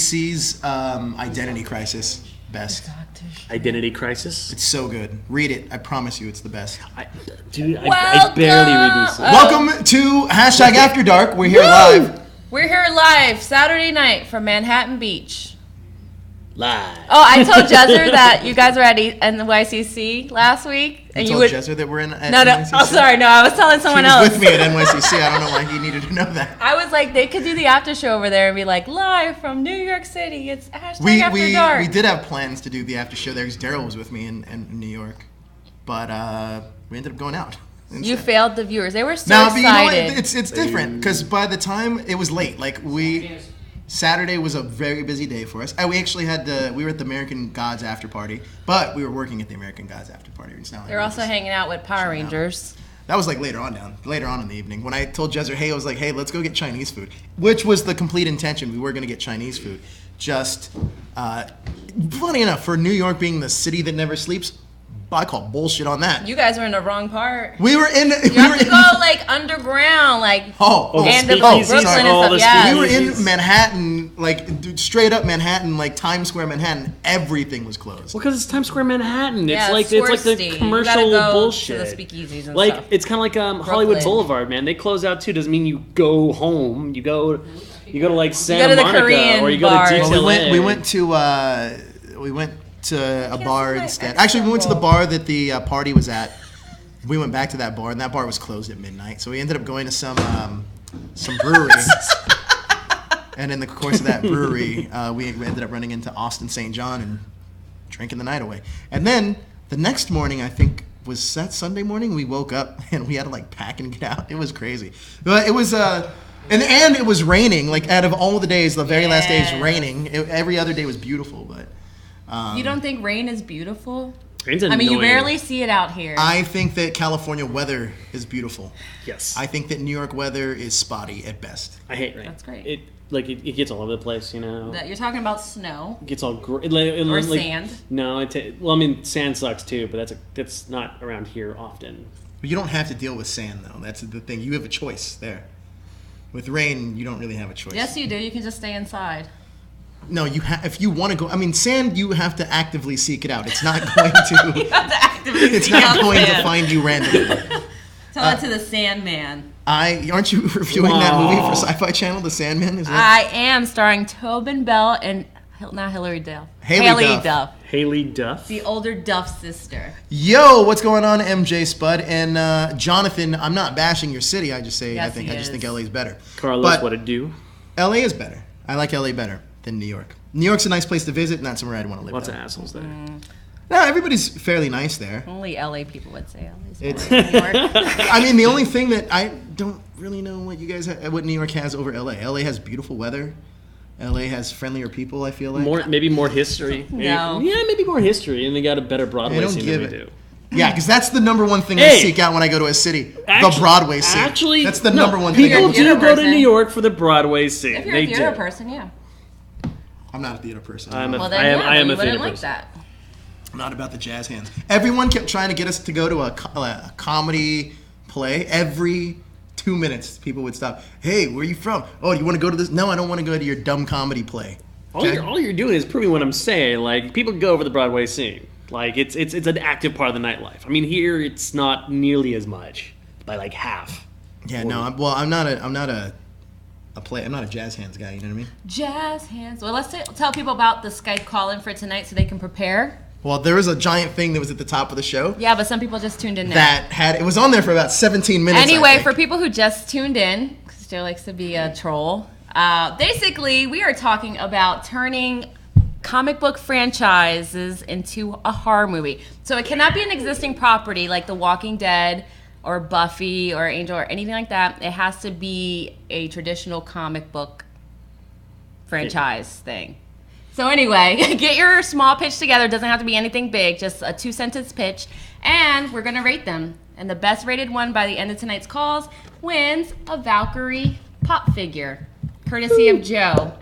YCC's Identity Crisis. Best. Identity Crisis. It's so good. Read it. I promise you, it's the best. I barely read these. Welcome to #After Dark. We're here live. We're here live Saturday night from Manhattan Beach. Live. Oh, I told Jezzer that you guys were at NYCC last week. And you told Jezzer that we're in at No. NYCC? Oh, sorry. No, I was telling someone else. He was with me at NYCC. I don't know why he needed to know that. I was like, they could do the after show over there and be like, live from New York City. It's #After Dark. We did have plans to do the after show there because Daryl was with me in New York. But we ended up going out. Instead. You failed the viewers. They were so excited. But you know what? It's different because by the time it was late, Saturday was a very busy day for us. We actually we were at the American Gods after party, but we were working at the American Gods after party. It's not like They're also hanging out with Power Rangers. That was later on in the evening when I told Jezzer, hey, I was like, hey, let's go get Chinese food, which was the complete intention. We were going to get Chinese food. Just funny enough, for New York being the city that never sleeps, I call bullshit on that. You guys were in the wrong part. We were in. You have to go underground, Brooklyn and stuff. Yeah. We were in Manhattan, straight up Manhattan, Times Square, Manhattan. Everything was closed. Well, because it's Times Square, Manhattan. Yeah, it's like the commercial bullshit. To the speakeasies and stuff. It's kind of like Hollywood Boulevard, man. They close out too. Doesn't mean you go home. You go to Santa Monica, or you go to DTLA. We went to a bar instead. Actually, we went to the bar that the party was at. We went back to that bar, and that bar was closed at midnight. So we ended up going to some brewery. And in the course of that brewery, we ended up running into Austin St. John and drinking the night away. And then the next morning, I think, was that Sunday morning, we woke up and we had to pack and get out. It was crazy. But it was and it was raining. Out of all the days, the very last day is raining. Every other day was beautiful, but. You don't think rain is beautiful? Rain's annoying. You rarely see it out here. I think that California weather is beautiful. Yes. I think that New York weather is spotty at best. I hate rain. That's great. It gets all over the place, That you're talking about snow. It gets all or sand. No, sand sucks too, but that's not around here often. But you don't have to deal with sand though. That's the thing. You have a choice there. With rain, you don't really have a choice. Yes, you do. You can just stay inside. No, if you want to go, sand, you have to actively seek it out. It's not going to. You have to actively it's seek not out going sand. to find you randomly. Tell it to the Sandman. Aren't you reviewing that movie for Sci-Fi Channel, The Sandman? I am, starring Tobin Bell and not Hilary Duff. Haley Duff. Haley Duff. The older Duff sister. Yo, what's going on, MJ Spud and Jonathan? I'm not bashing your city. I just say yes, I just think LA's better. Carlos, what it do? LA is better. I like LA better than New York. New York's a nice place to visit, not somewhere I'd want to live. Lots of assholes there. No, everybody's fairly nice there. Only LA people would say LA's New York. The only thing that I don't really know what New York has over LA. LA has beautiful weather. LA has friendlier people, I feel like. Maybe more history. No. Maybe more history, and they got a better Broadway scene than we do. Yeah, because that's the number one thing I seek out when I go to a city. The Broadway scene. Actually, that's the number one thing. People do go to New York for the Broadway scene. If you're a theater person, yeah. I'm not a theater person. I am a you theater like person. That. I'm not about the jazz hands. Everyone kept trying to get us to go to a comedy play. Every 2 minutes, people would stop. Hey, where are you from? Oh, do you want to go to this? No, I don't want to go to your dumb comedy play. Okay? All you're doing is proving what I'm saying. People go over the Broadway scene. It's an active part of the nightlife. Here it's not nearly as much, by half. Yeah, no. I'm not a jazz hands guy. You know what I mean? Jazz hands. Well, let's tell people about the Skype call-in for tonight so they can prepare. Well, there was a giant thing that was at the top of the show. Yeah, but some people just tuned in now. It was on there for about 17 minutes. Anyway, for people who just tuned in, because Joe likes to be a troll, basically we are talking about turning comic book franchises into a horror movie. So it cannot be an existing property like The Walking Dead or Buffy or Angel or anything like that. It has to be a traditional comic book franchise thing. So anyway, get your small pitch together. It doesn't have to be anything big, just a 2-sentence pitch. And we're going to rate them. And the best rated one by the end of tonight's calls wins a Valkyrie pop figure, courtesy of Joe.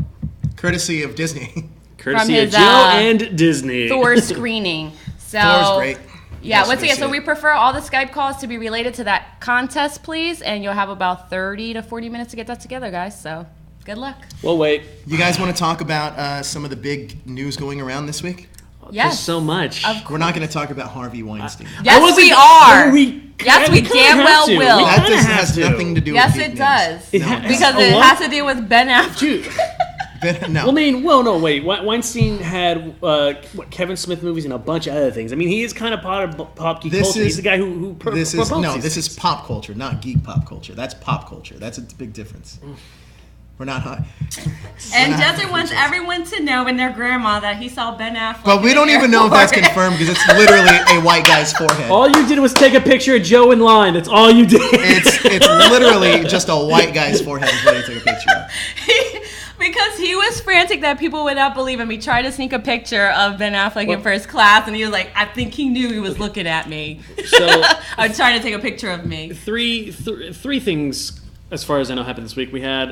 Courtesy of Disney. Courtesy of Joe and Disney. Thor screening. Thor's great. Yeah, once again, so we prefer all the Skype calls to be related to that contest, please. And you'll have about 30 to 40 minutes to get that together, guys. So Good luck. Well, wait. You guys want to talk about some of the big news going around this week? Yes. There's so much. Of We're not going to talk about Harvey Weinstein. Yes, we are. Yes, we damn well will. We That kinda has have to. nothing to do Yes, with it geek does. news. It has- Because A it what? has to do with Ben Affleck. Dude. No. Well, I mean, well, no, wait. Weinstein had Kevin Smith movies and a bunch of other things. I mean, he is kind of part of pop geek This culture. is- He's the guy who This is promotes no. these This is things. pop culture, not geek pop culture. That's pop culture. That's a big difference. We're not high. And Desert wants everyone to know and their grandma that he saw Ben Affleck. But we in don't the even know if that's airport. confirmed because it's literally a white guy's forehead. All you did was take a picture of Joe in line. That's all you did. It's literally just a white guy's forehead is what he took a picture of. Because he was frantic that people would not believe him. He tried to sneak a picture of Ben Affleck in first class, and he was like, I think he knew he was looking at me. So I'm trying to take a picture of me. three things, as far as I know, happened this week. We had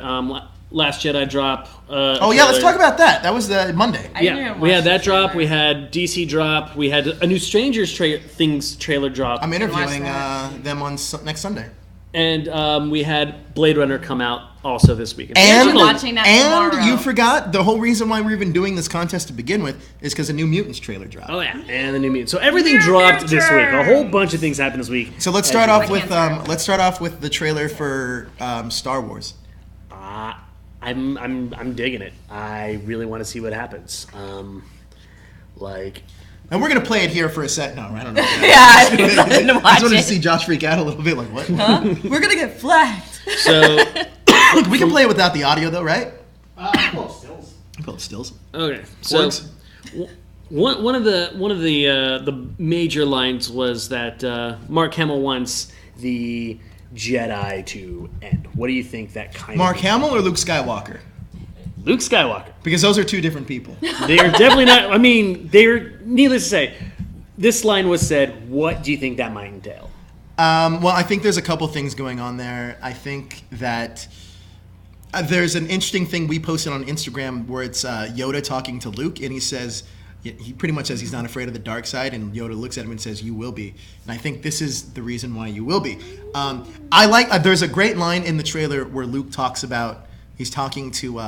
Last Jedi drop. Oh yeah, let's talk about that. That was the Monday. I didn't Yeah, even we watch had that the drop. trailer. We had DC drop. We had a new Strangers Things trailer drop. I'm interviewing that. them on next Sunday. And we had Blade Runner come out also this week. And, You're watching that tomorrow. you forgot the whole reason why we're even doing this contest to begin with is because a new Mutants trailer dropped. Oh yeah, and the New Mutants. So everything dropped this week. A whole bunch of things happened this week. So let's As start you- off with can't start. the trailer for Star Wars. I'm digging it. I really want to see what happens. And we're gonna play it here for a set. No, I don't know. Yeah, I didn't I just watch wanted to it. see Josh freak out a little bit. Like what? We're gonna get flagged. so We can play it without the audio though, right? Well, stills. Pull up stills. okay, so Works. one of the major lines was that Mark Hamill wants the Jedi to end. What do you think that kind Mark of Hamill or Luke Skywalker? Luke Skywalker? Because those are two different people. They are definitely not. I mean, they're needless to say. This line was said. What do you think that might entail? Well, I think there's a couple things going on there. I think that there's an interesting thing we posted on Instagram where it's Yoda talking to Luke, and he says, he pretty much says he's not afraid of the dark side, and Yoda looks at him and says, "You will be." And I think this is the reason why you will be. I like. There's a great line in the trailer where Luke talks about he's talking to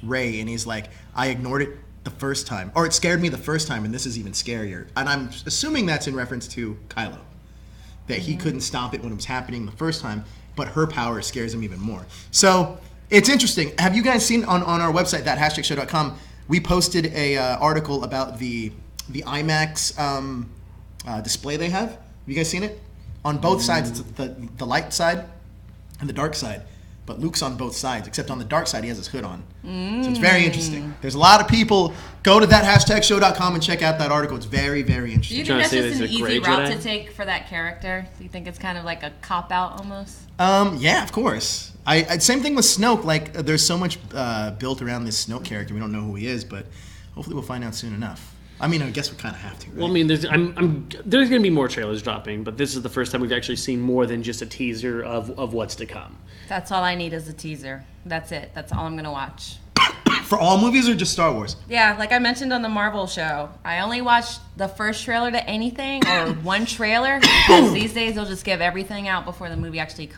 Rey, and he's like, "I ignored it the first time, or it scared me the first time, and this is even scarier." And I'm assuming that's in reference to Kylo. That he couldn't stop it when it was happening the first time, but her power scares him even more. So it's interesting. Have you guys seen on our website, that #show.com, we posted a article about the IMAX display they have. Have you guys seen it? On both sides, it's the light side and the dark side. But Luke's on both sides, except on the dark side, he has his hood on. So it's very interesting. There's a lot of people. Go to that #show.com and check out that article. It's very, very Do interesting. you Trying think to that's say just an there's a easy gray route Jedi? to take for that character? Do you think it's kind of like a cop-out almost? Yeah, of course. I same thing with Snoke. Like, there's so much built around this Snoke character. We don't know who he is, but hopefully we'll find out soon enough. I mean, I guess we kind of have to. Right? Well, I mean, there's going to be more trailers dropping, but this is the first time we've actually seen more than just a teaser of what's to come. That's all I need is a teaser. That's it. That's all I'm going to watch. For all movies or just Star Wars? Yeah, like I mentioned on the Marvel show, I only watch the first trailer to anything or one trailer because these days they'll just give everything out before the movie actually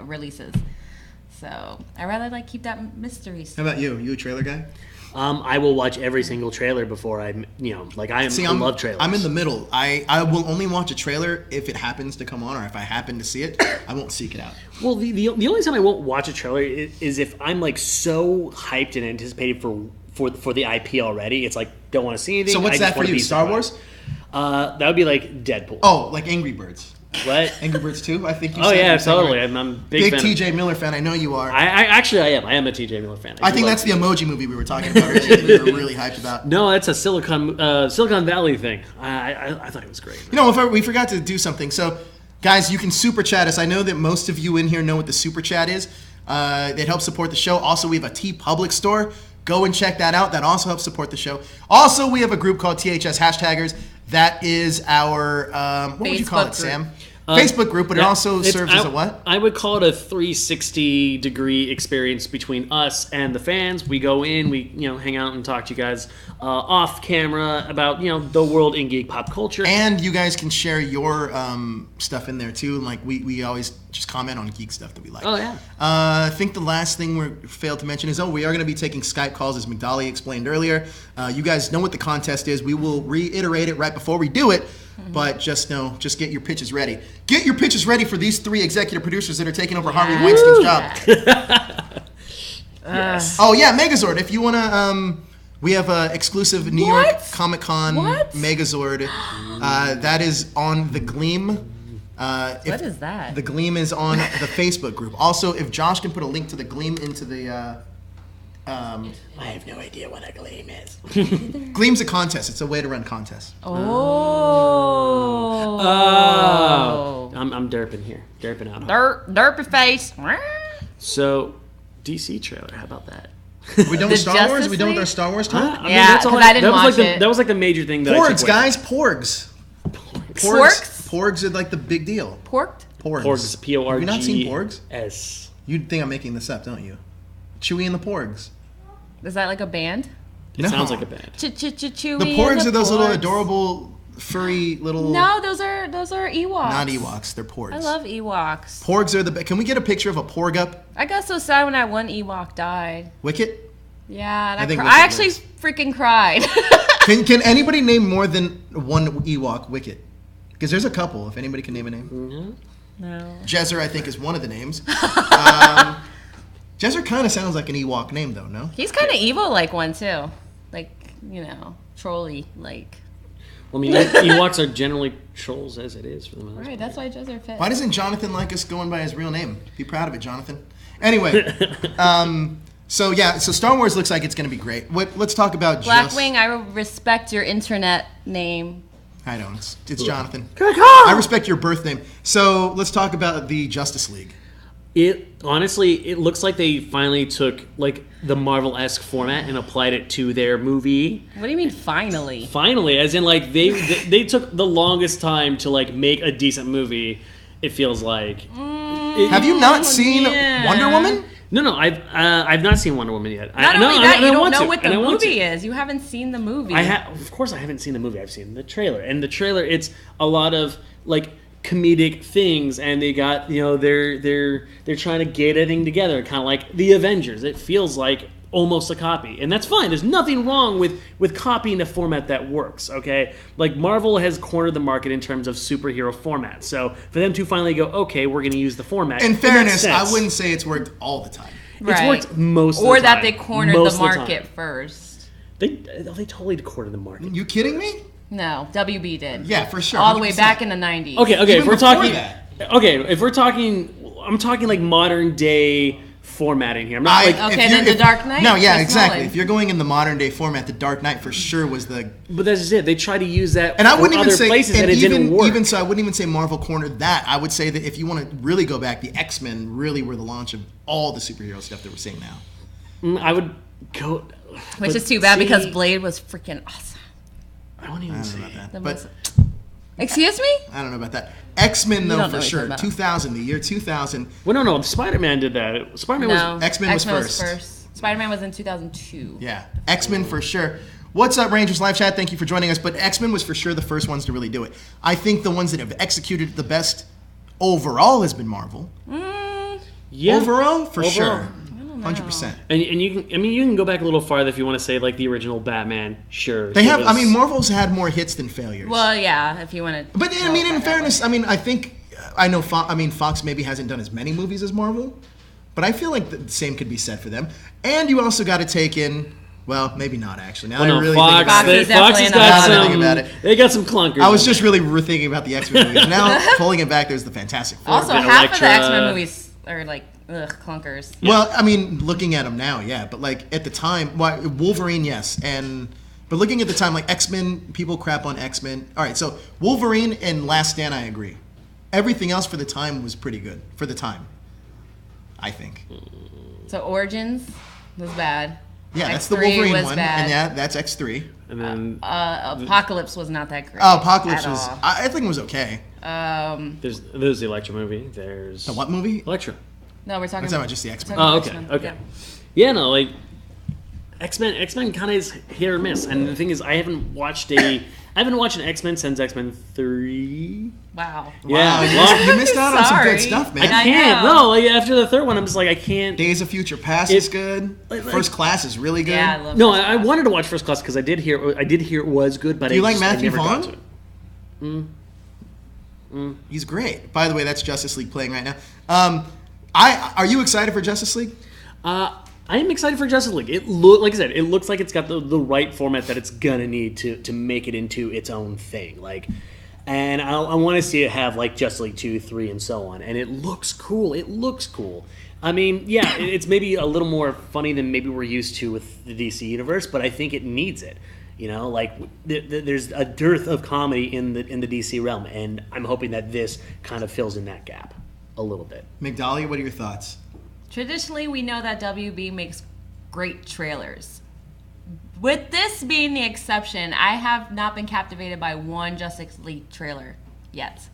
releases. So I rather like keep that mystery. How about you? You a trailer guy? I will watch every single trailer before I love trailers. I'm in the middle. I will only watch a trailer if it happens to come on, or if I happen to see it. I won't seek it out. Well, the only time I won't watch a trailer is if I'm like so hyped and anticipated for the IP already. It's like don't want to see anything. So what's I that just for wanna you? be Star surprised. Wars? That would be like Deadpool. Oh, like Angry Birds. What? Angry Birds 2, I think you Oh said. yeah, You're saying totally. right. I'm a Big fan. TJ Miller fan. I know you are. I am. I am a TJ Miller fan. I think that's the Emoji movie we were talking about. We were really hyped about. No, that's a Silicon Valley thing. I thought it was great. You know, we forgot to do something. So, guys, you can super chat us. I know that most of you in here know what the super chat is. It helps support the show. Also, we have a TeePublic store. Go and check that out. That also helps support the show. Also, we have a group called THS Hashtaggers. That is our what would you call it, Facebook group. Sam? Facebook group, but it also serves as a what? I would call it a 360-degree experience between us and the fans. We go in, we hang out and talk to you guys off camera about the world in geek pop culture. And you guys can share your stuff in there too. Like we always just comment on geek stuff that we like. Oh yeah. I think the last thing we failed to mention is we are going to be taking Skype calls, as McDolly explained earlier. You guys know what the contest is. We will reiterate it right before we do it. But just get your pitches ready. Get your pitches ready for these 3 executive producers that are taking over Harvey Weinstein's job. Yes. Oh yeah, Megazord. If you wanna, we have a exclusive New York Comic Con Megazord. That is on the Gleam. What is that? The Gleam is on the Facebook group. Also, if Josh can put a link to the Gleam into the. I have no idea what a Gleam is. Gleam's a contest. It's a way to run contests. Oh. I'm derping here. Derping out. Derpy face. So, DC trailer. How about that? We done with Star Wars? We done with our Star Wars talk? Yeah, 'cause I didn't watch it. That was like the major thing that I Porgs, took guys. Porgs. Porgs are like the big deal. Porked? Porgs. Porgs. Have you not seen Porgs? S. You'd think I'm making this up, don't you? Chewie and the Porgs. Is that like a band? It sounds like a band. Chewie. The Porgs are those little adorable, furry little. No, those are Ewoks. Not Ewoks. They're Porgs. I love Ewoks. Porgs are the best. Can we get a picture of a Porg up? I got so sad when that one Ewok died. Wicket? Yeah, and I think I Wicket actually freaking cried. Can anybody name more than one Ewok Wicket? Because there's a couple. If anybody can name a name. No. Jezzer, I think, is one of the names. Jezzer kind of sounds like an Ewok name, though, no? He's kind of evil like one, too. Like, trolly like. Well, I mean, Ewoks are generally trolls as it is for the most part. Right, that's why Jezzer fits. Why doesn't Jonathan like us going by his real name? Be proud of it, Jonathan. Anyway, so Star Wars looks like it's going to be great. Let's talk about Blackwing, I respect your internet name. I don't. It's Jonathan. I respect your birth name. So let's talk about the Justice League. It looks like they finally took like the Marvel-esque format and applied it to their movie. What do you mean finally? Finally, as in like they took the longest time to like make a decent movie. It feels like. Have you not seen Wonder Woman? No, I've not seen Wonder Woman yet. Not only that, you don't know what the movie is. You haven't seen the movie. Of course, I haven't seen the movie. I've seen the trailer, and the trailer it's a lot of like comedic things, and they got they're trying to get everything together, kind of like the Avengers. It feels like almost a copy, and that's fine. There's nothing wrong with copying a format that works. Okay, like Marvel has cornered the market in terms of superhero formats. So for them to finally go, okay, we're going to use the format. In fairness, I wouldn't say it's worked all the time. It's worked most of the time. Or that they cornered the market first. They totally cornered the market. You kidding me? No, WB did. Yeah, for sure. All the way 100%. back in the 90s. Okay, Even if we're talking that. okay, if we're talking I'm talking like modern day formatting here. I'm not The Dark Knight? No, yeah, Chris exactly. Nolan. If you're going in the modern day format, the Dark Knight for sure was the. But that's just it. They try to use that And I for wouldn't even other say, places, and and it didn't work. even so, I wouldn't even say Marvel cornered that. I would say that if you want to really go back, the X-Men really were the launch of all the superhero stuff that we're seeing now. I would go. Which is too bad because Blade was freaking awesome. I won't even say that. But Excuse me? I don't know about that. X-Men though, don't know for what sure. you're talking 2000, the year 2000. Well, no. Spider-Man did that. Spider-Man was X-Men was first. Spider-Man was in 2002. Yeah, X-Men for sure. What's up, Rangers Live Chat? Thank you for joining us. But X-Men was for sure the first ones to really do it. I think the ones that have executed it the best overall has been Marvel. Yeah. Overall, for sure. 100%. And you can go back a little farther if you want to say like the original Batman. Sure. They have. Marvel's had more hits than failures. Well, yeah, if you want to. But in fairness, I know Fox maybe hasn't done as many movies as Marvel, but I feel like the same could be said for them. And you also got to take in. Well, maybe not actually. Now I really think about it. Fox has got some. About it. They got some clunkers. I was just really thinking about the X-Men movies. Now pulling it back, there's the Fantastic Four. Also, half of the X-Men movies are like clunkers. Yeah. Well, looking at them now, yeah, but like at the time, Wolverine, yes, but looking at the time, like X-Men, people crap on X-Men. All right, so Wolverine and Last Stand, I agree. Everything else for the time was pretty good for the time, I think. So Origins was bad. Yeah, X3 that's the Wolverine was one, bad. and yeah, that's X3. And then Apocalypse was not that great. Oh, Apocalypse at was. all. I think it was okay. there's the Electro movie. There's The what movie? Electro. No, we're talking I'm talking about just the X-Men. Oh, X-Men, okay. yeah. Yeah, no, like X-Men kind of is hit or miss. And the thing is, I haven't watched an X-Men since X-Men 3. Wow. Yeah, Wow, you missed out on some Sorry. good stuff, man. I can't. know. No, like after the third one, I'm just like I can't. Days of Future Past is good. like- First Class is really good. Yeah, I love No, First I Class. wanted to watch First Class because I did hear it was good, but Do you like I Matthew never got Vaughn? to it. He's great. By the way, that's Justice League playing right now. Are you excited for Justice League? I am excited for Justice League. Like I said, it looks like it's got the right format that it's gonna need to make it into its own thing. And I want to see it have like Justice League 2, 3, and so on. And it looks cool. I mean, yeah, it's maybe a little more funny than maybe we're used to with the DC universe, but I think it needs it. There's a dearth of comedy in the DC realm, and I'm hoping that this kind of fills in that gap a little bit. McDolly, what are your thoughts? Traditionally, we know that WB makes great trailers. With this being the exception, I have not been captivated by one Justice League trailer yet.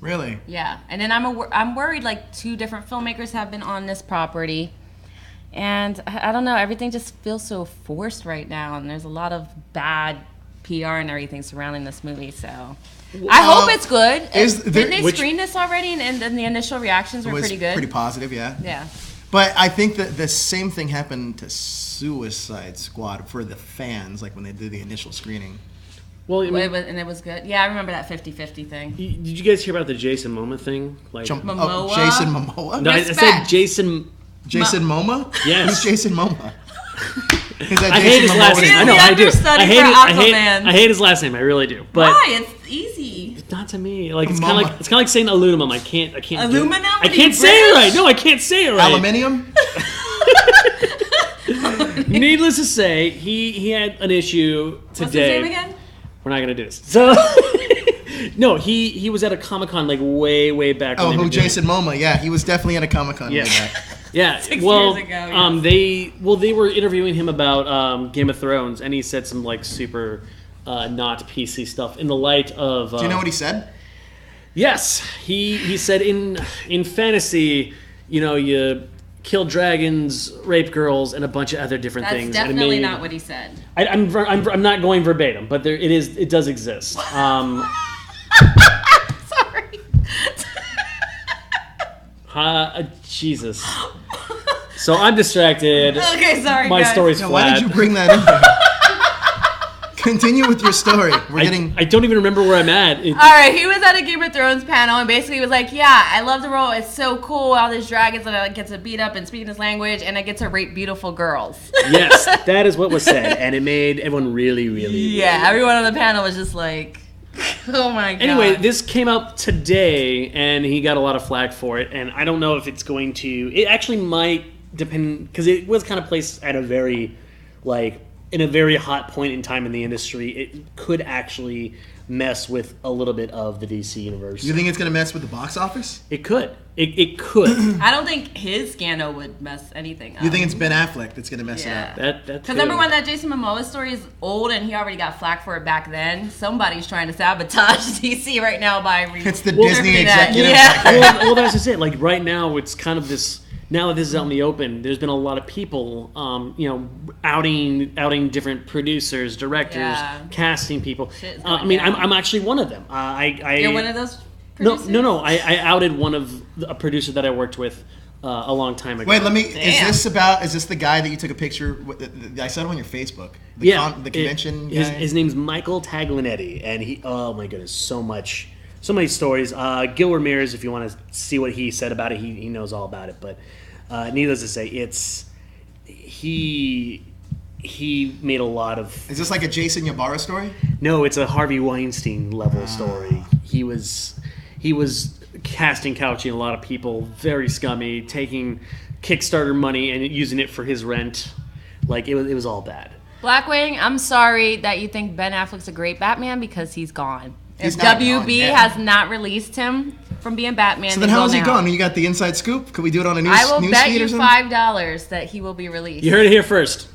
Really? Yeah, and then I'm worried like 2 different filmmakers have been on this property, and I don't know, everything just feels so forced right now, and there's a lot of bad PR and everything surrounding this movie. So I hope it's good. Didn't they screen this already, and the initial reactions were pretty good? Pretty positive, yeah. Yeah. But I think that the same thing happened to Suicide Squad for the fans, like when they did the initial screening. Well, I mean, And it was good. Yeah, I remember that 50-50 thing. did you guys hear about the Jason Momoa thing? Momoa? Jason Momoa? No, I Respect. said Jason. Jason Momoa? Yes. Who's Jason Momoa? Is that I hate his last name. I know, I do. understudy I hate, for I Aquaman. hate his last name. I really do. But Why? It's easy. not to me. Like it's Momoa. kind of like saying aluminum. I can't. Aluminum? I What are can't you, say it right. British? No, I can't say it right. Aluminium? Needless to say, he had an issue today. What's his name again? We're not gonna do this. So no, he was at a Comic-Con like way back. Oh, when they who? were doing- Jason Momoa. Yeah, he was definitely at a Comic-Con. Yeah. Way back. Yeah. 6 well, years ago, they were interviewing him about Game of Thrones, and he said some like super not PC stuff in the light of. Do you know what he said? Yes, he said in fantasy, you kill dragons, rape girls, and a bunch of other different That's things. definitely not what he said. I'm not going verbatim, but it does exist. Sorry. Jesus. So I'm distracted. Okay, sorry, My guys. story's Now, flat. why did you bring that in here? Continue with your story. We're getting. I don't even remember where I'm at. All right, he was at a Game of Thrones panel and basically was like, "Yeah, I love the role. It's so cool. All these dragons that I get to beat up and speak this language, and I get to rape beautiful girls." Yes, that is what was said, and it made everyone really. Yeah, everyone on the panel was just like, "Oh my god." Anyway, this came out today, and he got a lot of flack for it, and I don't know if it's going to. It actually might depend, because it was kind of placed at a very, in a very hot point in time in the industry. It could actually mess with a little bit of the DC universe. You think it's gonna mess with the box office? It could. It could. I don't think his scandal would mess anything up. You think it's Ben Affleck that's gonna mess it up? That's Because remember when that Jason Momoa story is old and he already got flack for it back then? Somebody's trying to sabotage DC right now by It's the Well, Disney that- executive. yeah. well, that's just it. Like right now, it's kind of this. Now that this is out in the open, there's been a lot of people, outing different producers, directors, Yeah. casting people. Shit's I going mean, down. I'm actually one of them. You're one of those No, producers? no. I outed a producer that I worked with a long time ago. Wait, let me. Damn. Is this the guy that you took a picture with? I saw it on your Facebook. The convention guy. His name's Michael Taglinetti, and he. Oh my goodness, so many stories. Gil Ramirez, if you want to see what he said about it, he knows all about it. But needless to say, he made a lot of. Is this like a Jason Ybarra story? No, it's a Harvey Weinstein level story. He was casting couching a lot of people, very scummy, taking Kickstarter money and using it for his rent. Like it was all bad. Blackwing, I'm sorry that you think Ben Affleck's a great Batman because he's gone. He's If not WB gone yet. has not released him from being Batman, So then how is he gone? You got the inside scoop? Could we do it on a news I will bet feed you or something? $5 that he will be released. You heard it here first.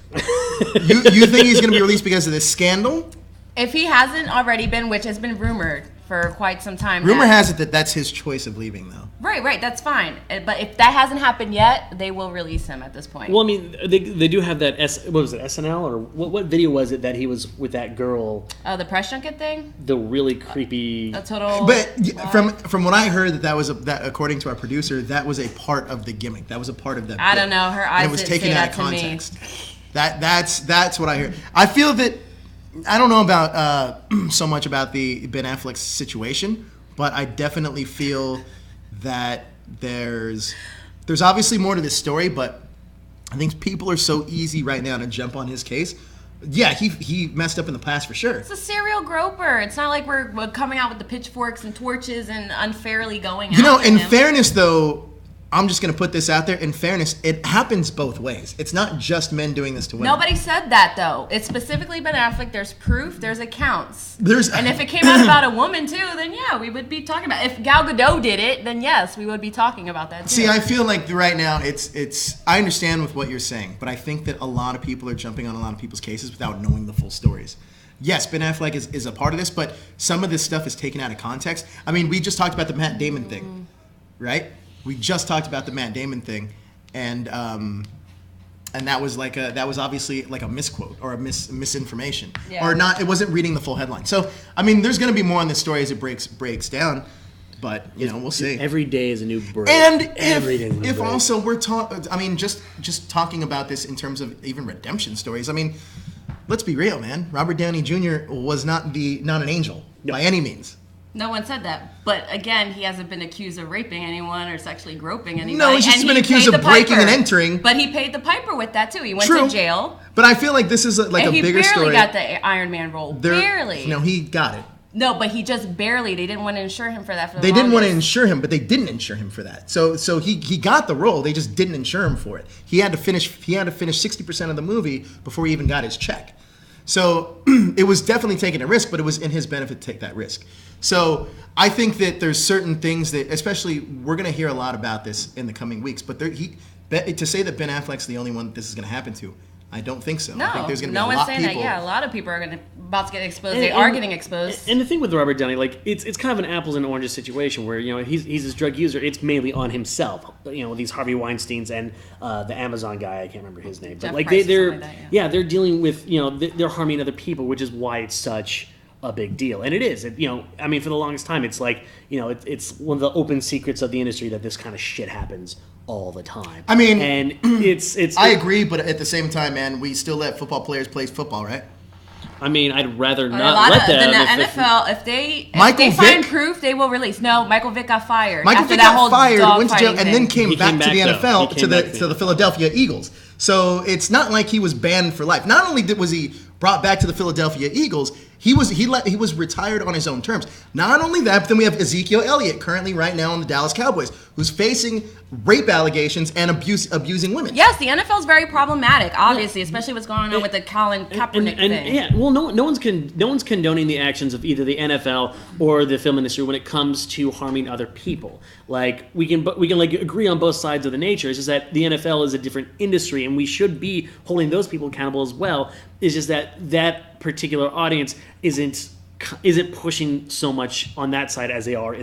You think he's going to be released because of this scandal? If he hasn't already been, which has been rumored for quite some time. Rumor now. has it that that's his choice of leaving, though. Right, that's fine. But if that hasn't happened yet, they will release him at this point. Well, I mean, they do have that what was it, SNL or what video was it that he was with that girl, Oh, the press junket thing? the really creepy. A total. But from what I heard, that was that according to our producer, that was a part of the gimmick. That was a part of that. I bit. don't know. Her And eyes it was didn't taken say out that of to me. context. That's what I heard. I feel that I don't know about so much about the Ben Affleck situation, but I definitely feel that there's obviously more to this story, but I think people are so easy right now to jump on his case. Yeah, he messed up in the past for sure. It's a serial groper. It's not like we're coming out with the pitchforks and torches and unfairly going You know, after in him. fairness, though, I'm just going to put this out there. In fairness, it happens both ways. It's not just men doing this to women. Nobody said that, though. It's specifically Ben Affleck. There's proof. There's accounts. And if it came out about a woman, too, then yeah, we would be talking about it. If Gal Gadot did it, then yes, we would be talking about that, too. See, I feel like right now it's. I understand with what you're saying, but I think that a lot of people are jumping on a lot of people's cases without knowing the full stories. Yes, Ben Affleck is a part of this, but some of this stuff is taken out of context. I mean, we just talked about the Matt Damon thing, right? We just talked about the Matt Damon thing, and that was that was obviously like a misquote or a misinformation, Yeah. or not. It wasn't reading the full headline. So I mean, there's going to be more on this story as it breaks down, but we'll see. Every day is a new break. And Every day is a new if break. also we're talking, I mean, just talking about this in terms of even redemption stories. I mean, let's be real, man. Robert Downey Jr. was not an angel by any means. No one said that. But again, he hasn't been accused of raping anyone or sexually groping anybody. No, he's just and been he accused paid of the breaking piper. and entering. But he paid the piper with that, too. He went True. to jail. But I feel like this is like and a he bigger barely story. got the Iron Man role. Barely. No, he got it. No, but he just barely. They didn't want to insure him for that. They didn't want to insure him, but they didn't insure him for that. So he got the role. They just didn't insure him for it. He had to finish 60% of the movie before he even got his check. So it was definitely taking a risk, but it was in his benefit to take that risk. So I think that there's certain things that, especially, we're going to hear a lot about this in the coming weeks. But to say that Ben Affleck's the only one that this is going to happen to, I don't think so. No, I think there's going to be no a one's lot saying of people. that. Yeah, a lot of people are about to get exposed. They are getting exposed. And the thing with Robert Downey, like it's kind of an apples and oranges situation where he's this drug user. It's mainly on himself. These Harvey Weinsteins and the Amazon guy, I can't remember his name, but Jeff like Price or they're something like that, yeah. they're dealing with they're harming other people, which is why it's such a big deal. And it is. I mean, for the longest time, it's like it's one of the open secrets of the industry that this kind of shit happens all the time. I mean, and it's. I agree, but at the same time, man, we still let football players play football, right? I mean, I'd rather A not lot let of them. the if- NFL, if they Michael find Vick- proof, they will release. No, Michael Vick got fired. Michael after Vick that got whole fired, dog went to jail, fighting and then thing. came He back came to the back, though. NFL He to came the back, to the Philadelphia Eagles. So it's not like he was banned for life. Not only was he brought back to the Philadelphia Eagles, he was retired on his own terms. Not only that, but then we have Ezekiel Elliott currently right now on the Dallas Cowboys, who's facing rape allegations and abusing women. Yes, the NFL is very problematic, obviously, especially what's going on with the Colin Kaepernick thing. Yeah, well, no one's condoning the actions of either the NFL or the film industry when it comes to harming other people. Like we can like agree on both sides of the nature. It's just that the NFL is a different industry, and we should be holding those people accountable as well. It's just that particular audience isn't pushing so much on that side as they are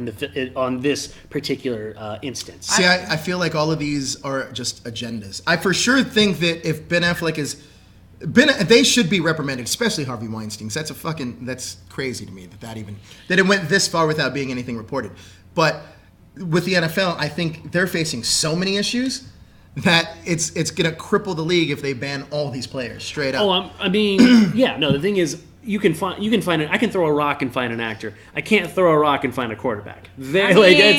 on this particular instance. See, I feel like all of these are just agendas. I for sure think that if Ben Affleck they should be reprimanded, especially Harvey Weinstein's. That's crazy to me that it went this far without being anything reported. But with the NFL, I think they're facing so many issues that it's going to cripple the league if they ban all these players straight up. Oh, I mean, yeah. No, the thing is, I can throw a rock and find an actor. I can't throw a rock and find a quarterback. Really?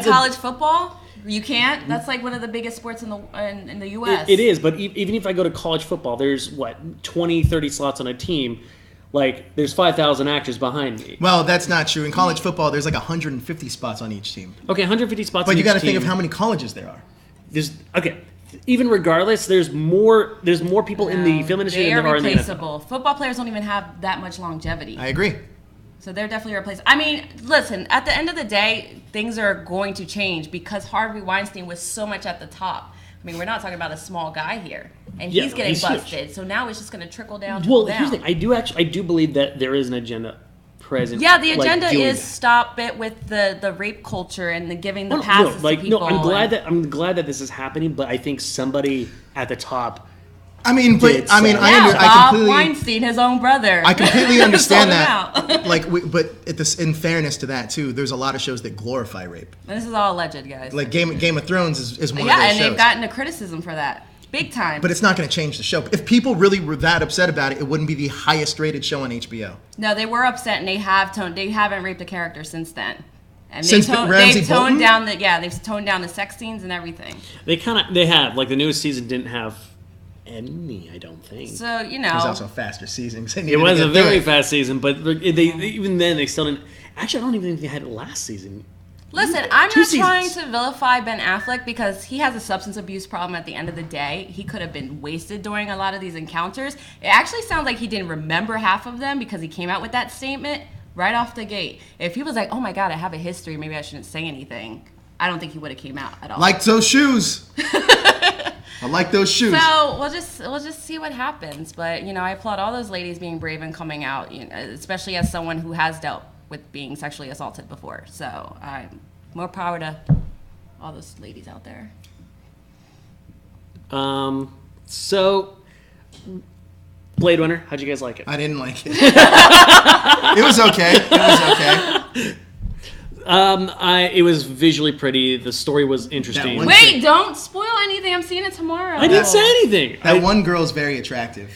College football? You can't? That's like one of the biggest sports in the U.S. It is, but even if I go to college football, there's 20, 30 slots on a team. Like, there's 5,000 actors behind me. Well, that's not true. In college football, there's like 150 spots on each team. Okay, 150 spots. But on you got to each think of team. how many colleges there are. Even regardless, there's more people in the film industry They than are there are in the NFL. replaceable. Football players don't even have that much longevity. I agree. So they're definitely replaced. I mean, listen, at the end of the day, things are going to change because Harvey Weinstein was so much at the top. I mean, we're not talking about a small guy here, and he's getting he's huge. busted. So now it's just going to trickle down. Well, here's the thing. I do believe that there is an agenda present. Yeah, the agenda doing is that. stop it with the rape culture and the giving the passes to people. No, I'm glad that this is happening, but I think somebody at the top. I mean, but I Bob completely, Weinstein, his own brother. I completely understand Sold him that. out. But in fairness to that too, there's a lot of shows that glorify rape. This is all alleged, guys. Like Game of Thrones is one of Yeah, those and shows. they've gotten a criticism for that. Big time. But it's not going to change the show. If people really were that upset about it, it wouldn't be the highest rated show on HBO. No, they were upset, and they haven't raped a character since then. And Since Ramsay they've Bolton? they've toned down the sex scenes and everything. They have like the newest season didn't have any, I don't think. So It was also a faster season. 'cause they It needed was to a get through very it. fast season, but even then they still didn't. Actually, I don't even think they had it last season. Listen, I'm Two not trying seasons. to vilify Ben Affleck because he has a substance abuse problem at the end of the day. He could have been wasted during a lot of these encounters. It actually sounds like he didn't remember half of them because he came out with that statement right off the gate. If he was like, oh my God, I have a history, maybe I shouldn't say anything, I don't think he would have came out at all. Like those shoes. I like those shoes. So we'll just see what happens. But I applaud all those ladies being brave and coming out, especially as someone who has dealt with being sexually assaulted before. So I'm more power to all those ladies out there. So Blade Runner, how'd you guys like it? I didn't like it. It was okay. It was visually pretty. The story was interesting. one- Wait, don't spoil anything. I'm seeing it tomorrow. I didn't say anything. That one girl's very attractive.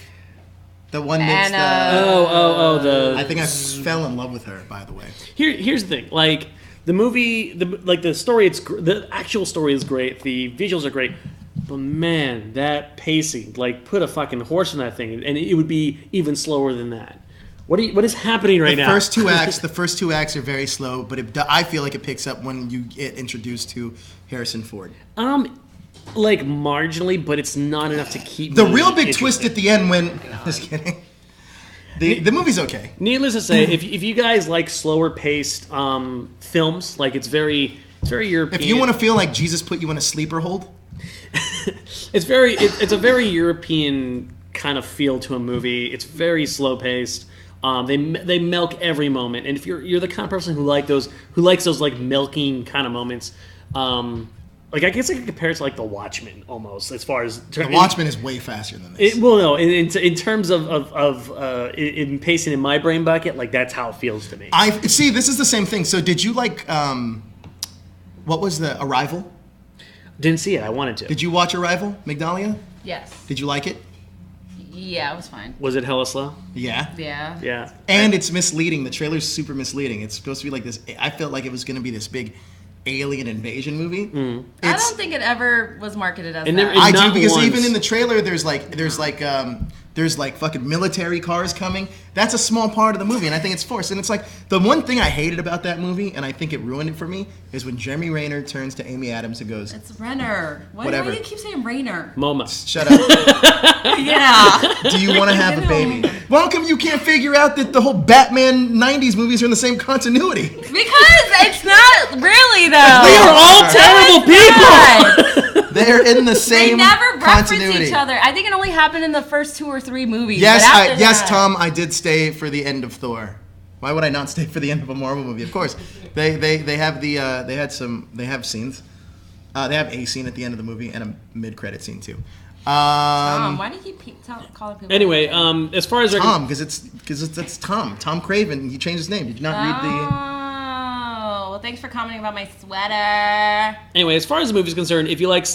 The one makes the I think I fell in love with her, by the way. Here's the thing. Like the movie, the story. The actual story is great. The visuals are great. But man, that pacing, like put a fucking horse in that thing, and it would be even slower than that. What is happening right now? The first two acts are very slow, but I feel like it picks up when you get introduced to Harrison Ford. Like marginally, but it's not enough to keep The me real big interested. twist at the end when just kidding. The movie's okay. Needless to say, if you guys like slower paced films, like it's very European. If you want to feel like Jesus put you in a sleeper hold, it's a very European kind of feel to a movie. It's very slow paced. They milk every moment, and if you're the kind of person who likes those like milking kind of moments, like I guess I could compare it to like The Watchmen almost, as far as The Watchmen is way faster than this. in terms of in pacing in my brain bucket, like that's how it feels to me. I see. This is the same thing. So did you like what was the Arrival? Didn't see it. I wanted to. Did you watch Arrival, Migdalia? Yes. Did you like it? Yeah, it was fine. Was it hella slow? Yeah. Yeah. Yeah. And it's misleading. The trailer's super misleading. It's supposed to be like this. I felt like it was going to be this big alien invasion movie. I don't think it ever was marketed as It that. never- I do Not because once. even in the trailer, there's like fucking military cars coming. That's a small part of the movie, and I think it's forced. And it's like the one thing I hated about that movie, and I think it ruined it for me, is when Jeremy Renner turns to Amy Adams and goes, It's Renner. Why Whatever. do you keep saying Rainer? MoMA. "Shut up! Yeah. Do you want to have a baby? Well, how come you can't figure out that the whole Batman '90s movies are in the same continuity? Because it's not really though. We are all terrible people. God. They're in the They same never reference continuity. each other. I think it only happened in the first 2 or 3 movies. Yes, but after yes, that- Tom, I did stay for the end of Thor. Why would I not stay for the end of a Marvel movie? Of course, they have scenes. They have a scene at the end of the movie and a mid-credit scene too. Why do you keep calling people? Anyway, as far as Tom, because it's Tom Craven. He changed his name. Did you not read the? Oh, well, thanks for commenting about my sweater. Anyway, as far as the movie's concerned, if you like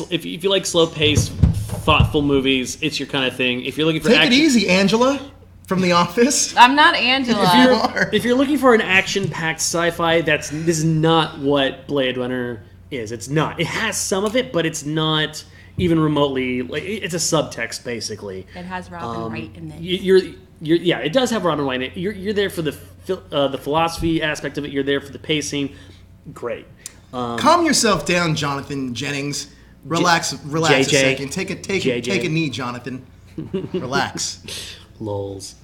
slow paced, thoughtful movies, it's your kind of thing. If you're looking for Take action, it easy, Angela, from The Office. I'm not Angela. You are. if you're looking for an action-packed sci-fi, this is not what Blade Runner is. It's not. It has some of it, but it's not even remotely. Like it's a subtext, basically. It has Robin Wright in it. Yeah, it does have Robin Wright in it. You're there for the philosophy aspect of it. You're there for the pacing. Great. Calm yourself down, Jonathan Jennings. Relax a JJ. second. Take JJ. a knee, Jonathan. Relax. Lols.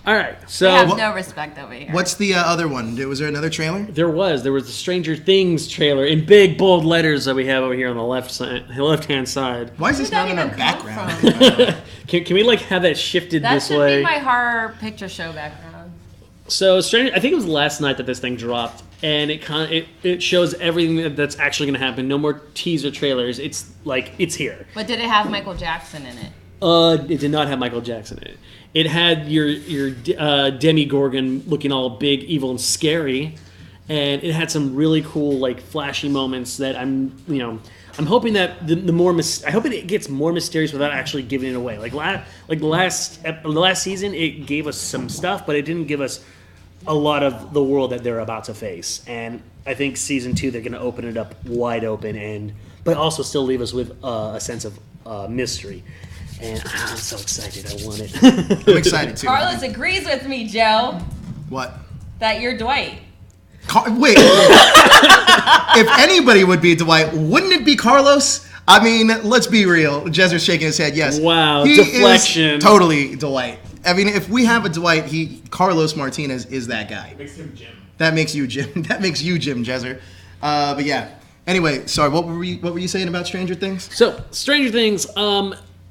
All right, They so have no respect over here. What's the other one? Was there another trailer? there was the Stranger Things trailer in big bold letters that we have over here on the left hand side. Why is Where this did not that in our even come background? Can we like have that shifted That this should way? be my horror picture show background. So I think it was last night that this thing dropped, and it shows everything that's actually going to happen. No more teaser trailers. It's like it's here. But did it have Michael Jackson in it? It did not have Michael Jackson in it. It had your Demogorgon looking all big, evil, and scary, and it had some really cool like flashy moments that I'm hoping that I hope it gets more mysterious without actually giving it away. Like the last season, it gave us some stuff, but it didn't give us a lot of the world that they're about to face. And I think season 2 they're going to open it up wide open, but also still leave us with a sense of mystery. And I'm so excited. I want it. I'm excited too. Carlos agrees with me, Joe, What? that you're Dwight. Wait. If anybody would be Dwight, wouldn't it be Carlos? I mean, let's be real. Jezzer's shaking his head. Yes. Wow, He deflection. is totally Dwight. I mean, if we have a Dwight, Carlos Martinez is that guy. Makes him Jim. That makes you Jim. That makes you Jim Jezzer. But yeah. Anyway, sorry. What were you saying about Stranger Things? So Stranger Things.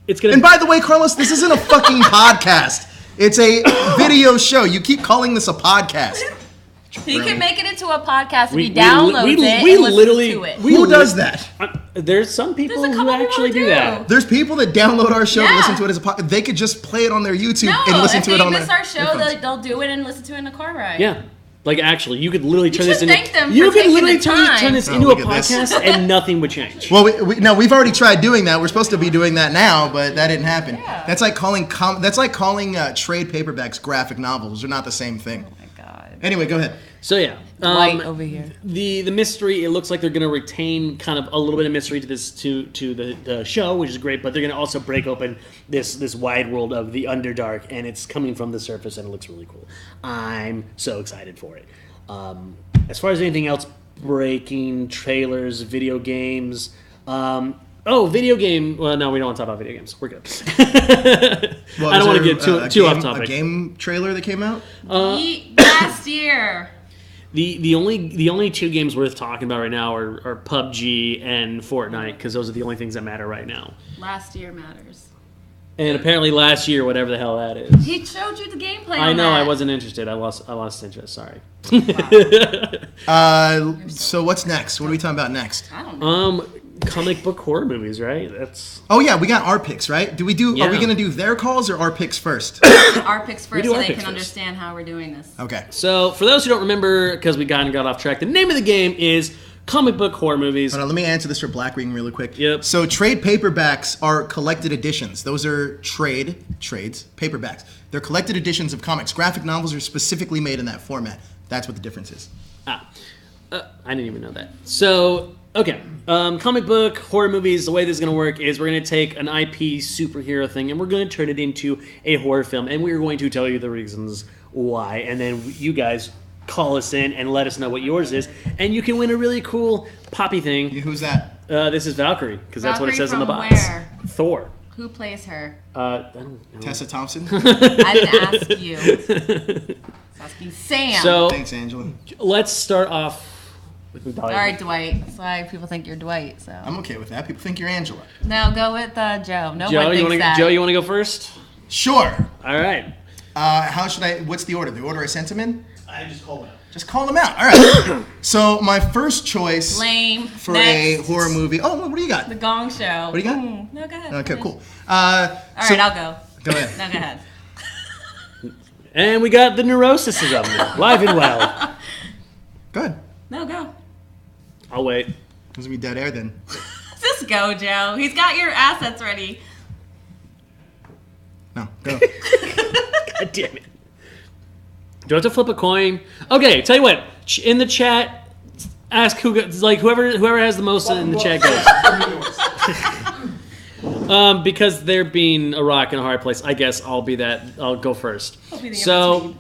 It's gonna. And by the way, Carlos, this isn't a fucking podcast. It's a video show. You keep calling this a podcast. He can make it into a podcast if We- he downloads we- it we and listens literally- to it. we- Who does that? There's some people There's a who couple actually people do who that. do. There's people that download our show and Yeah. listen to it as a podcast. They could just play it on their YouTube No, and listen if to they it on miss their our show, earphones. they'll do it and listen to it in the car ride. Yeah. Like actually, you could literally turn should this into. thank them You for could taking literally the turn time. this Oh, into a look at this. podcast and nothing would change. Well, we've already tried doing that. We're supposed to be doing that now, but that didn't happen. Yeah. That's like calling trade paperbacks graphic novels. They're not the same thing. Oh my God. Anyway, go ahead. So yeah, Dwight over here. the mystery. It looks like they're going to retain kind of a little bit of mystery to this to the show, which is great. But they're going to also break open this wide world of the Underdark, and it's coming from the surface, and it looks really cool. I'm so excited for it. As far as anything else, breaking trailers, video games. Video game. Well, no, we don't want to talk about video games. We're good. Well, I don't want is to there get too off A topic. game trailer that came out? Last year. The only two games worth talking about right now are PUBG and Fortnite because those are the only things that matter right now. Last year matters. And apparently last year, whatever the hell that is. He showed you the gameplay. I on know that. I wasn't interested. I lost interest. Sorry. So what's next? What are we talking about next? I don't know. Comic book horror movies, right? That's Oh yeah, we got our picks, right? Are we Yeah. gonna do their calls or our picks first? Our picks first do so our they picks can first. understand how we're doing this. Okay. so. For those who don't remember, because we got off track, the name of the game is comic book horror movies. Hold on, let me answer this for Black Ring really quick. Yep. So trade paperbacks are collected editions. Those are trades, paperbacks. They're collected editions of comics. Graphic novels are specifically made in that format. That's what the difference is. I didn't even know that. So, okay. Comic book, horror movies, the way this is going to work is we're going to take an IP superhero thing and we're going to turn it into a horror film. And we're going to tell you the reasons why. And then you guys call us in and let us know what yours is. And you can win a really cool poppy thing. Who's that? This is Valkyrie, because that's what it Valkyrie says in the from box. where? Thor. Who plays her? I don't know. Tessa Thompson? I didn't ask you. I was asking Sam. So, Thanks, Angela. let's start off with All right, Dwight. That's why people think you're Dwight. So I'm okay with that. People think you're Angela. now go with Joe. No Joe, one thinks that. you want to go first? Sure. All right. What's the order? The order I sent him in? I just call it. Just call them out. All right. So my first choice Lame. for Next. a horror movie. Oh, what do you got? The Gong Show. What do you got? No, go ahead. Okay, finish. cool. All right, I'll go. Go ahead. No, go ahead. And we got the Neurosis of them, live and well. Go ahead. No, go. I'll wait. There's gonna be dead air then. Just go, Joe. He's got your assets ready. No, go. God damn it. Do I have to flip a coin? Okay, tell you what. In the chat, ask whoever has the most in the chat goes. Because there being a rock and a hard place, I guess I'll be that. I'll go first. I'll be the So,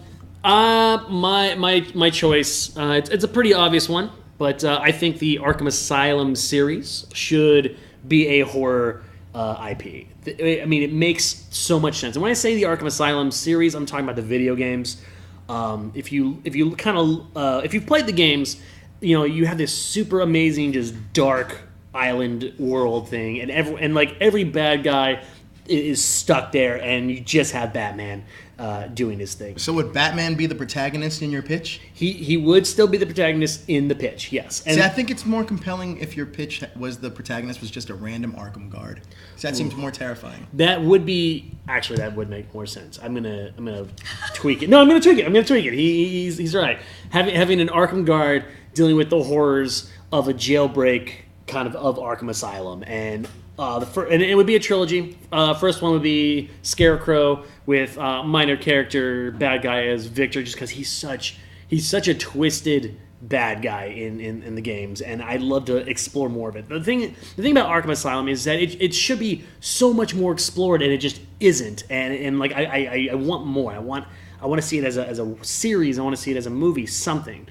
my choice. It's a pretty obvious one, but I think the Arkham Asylum series should be a horror IP. I mean, it makes so much sense. And when I say the Arkham Asylum series, I'm talking about the video games. If you've played the games, you know you have this super amazing, just dark island world thing, and every bad guy is stuck there, and you just have Batman doing his thing. So would Batman be the protagonist in your pitch? He would still be the protagonist in the pitch, yes. And See, I think it's more compelling if your pitch was the protagonist was just a random Arkham guard. So that seems more terrifying. that would make more sense. I'm gonna tweak it. No, I'm gonna tweak it. He's right. Having an Arkham guard dealing with the horrors of a jailbreak kind of Arkham Asylum, and and it would be a trilogy. First one would be Scarecrow with minor character bad guy as Victor, just because he's such a twisted bad guy in the games, and I'd love to explore more of it. The thing about Arkham Asylum is that it should be so much more explored, and it just isn't. And like I want more. I want to see it as a series. I want to see it as a movie, something.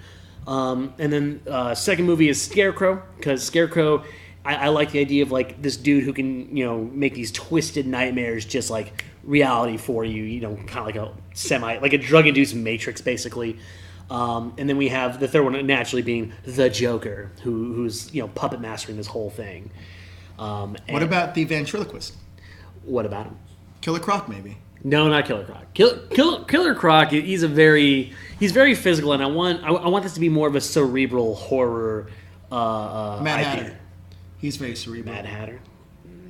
And then second movie is Scarecrow, because Scarecrow, I like the idea of like this dude who can, you know, make these twisted nightmares just like reality for you, you know, kind of like a drug-induced Matrix, basically. And then we have the third one naturally being the Joker, who's, you know, puppet mastering this whole thing. What about the ventriloquist? What about him? Killer Croc, maybe. No, not Killer Croc. Killer Croc. He's very physical, and I want this to be more of a cerebral horror. Mad IP. Hatter. He's very cerebral. Mad Hatter.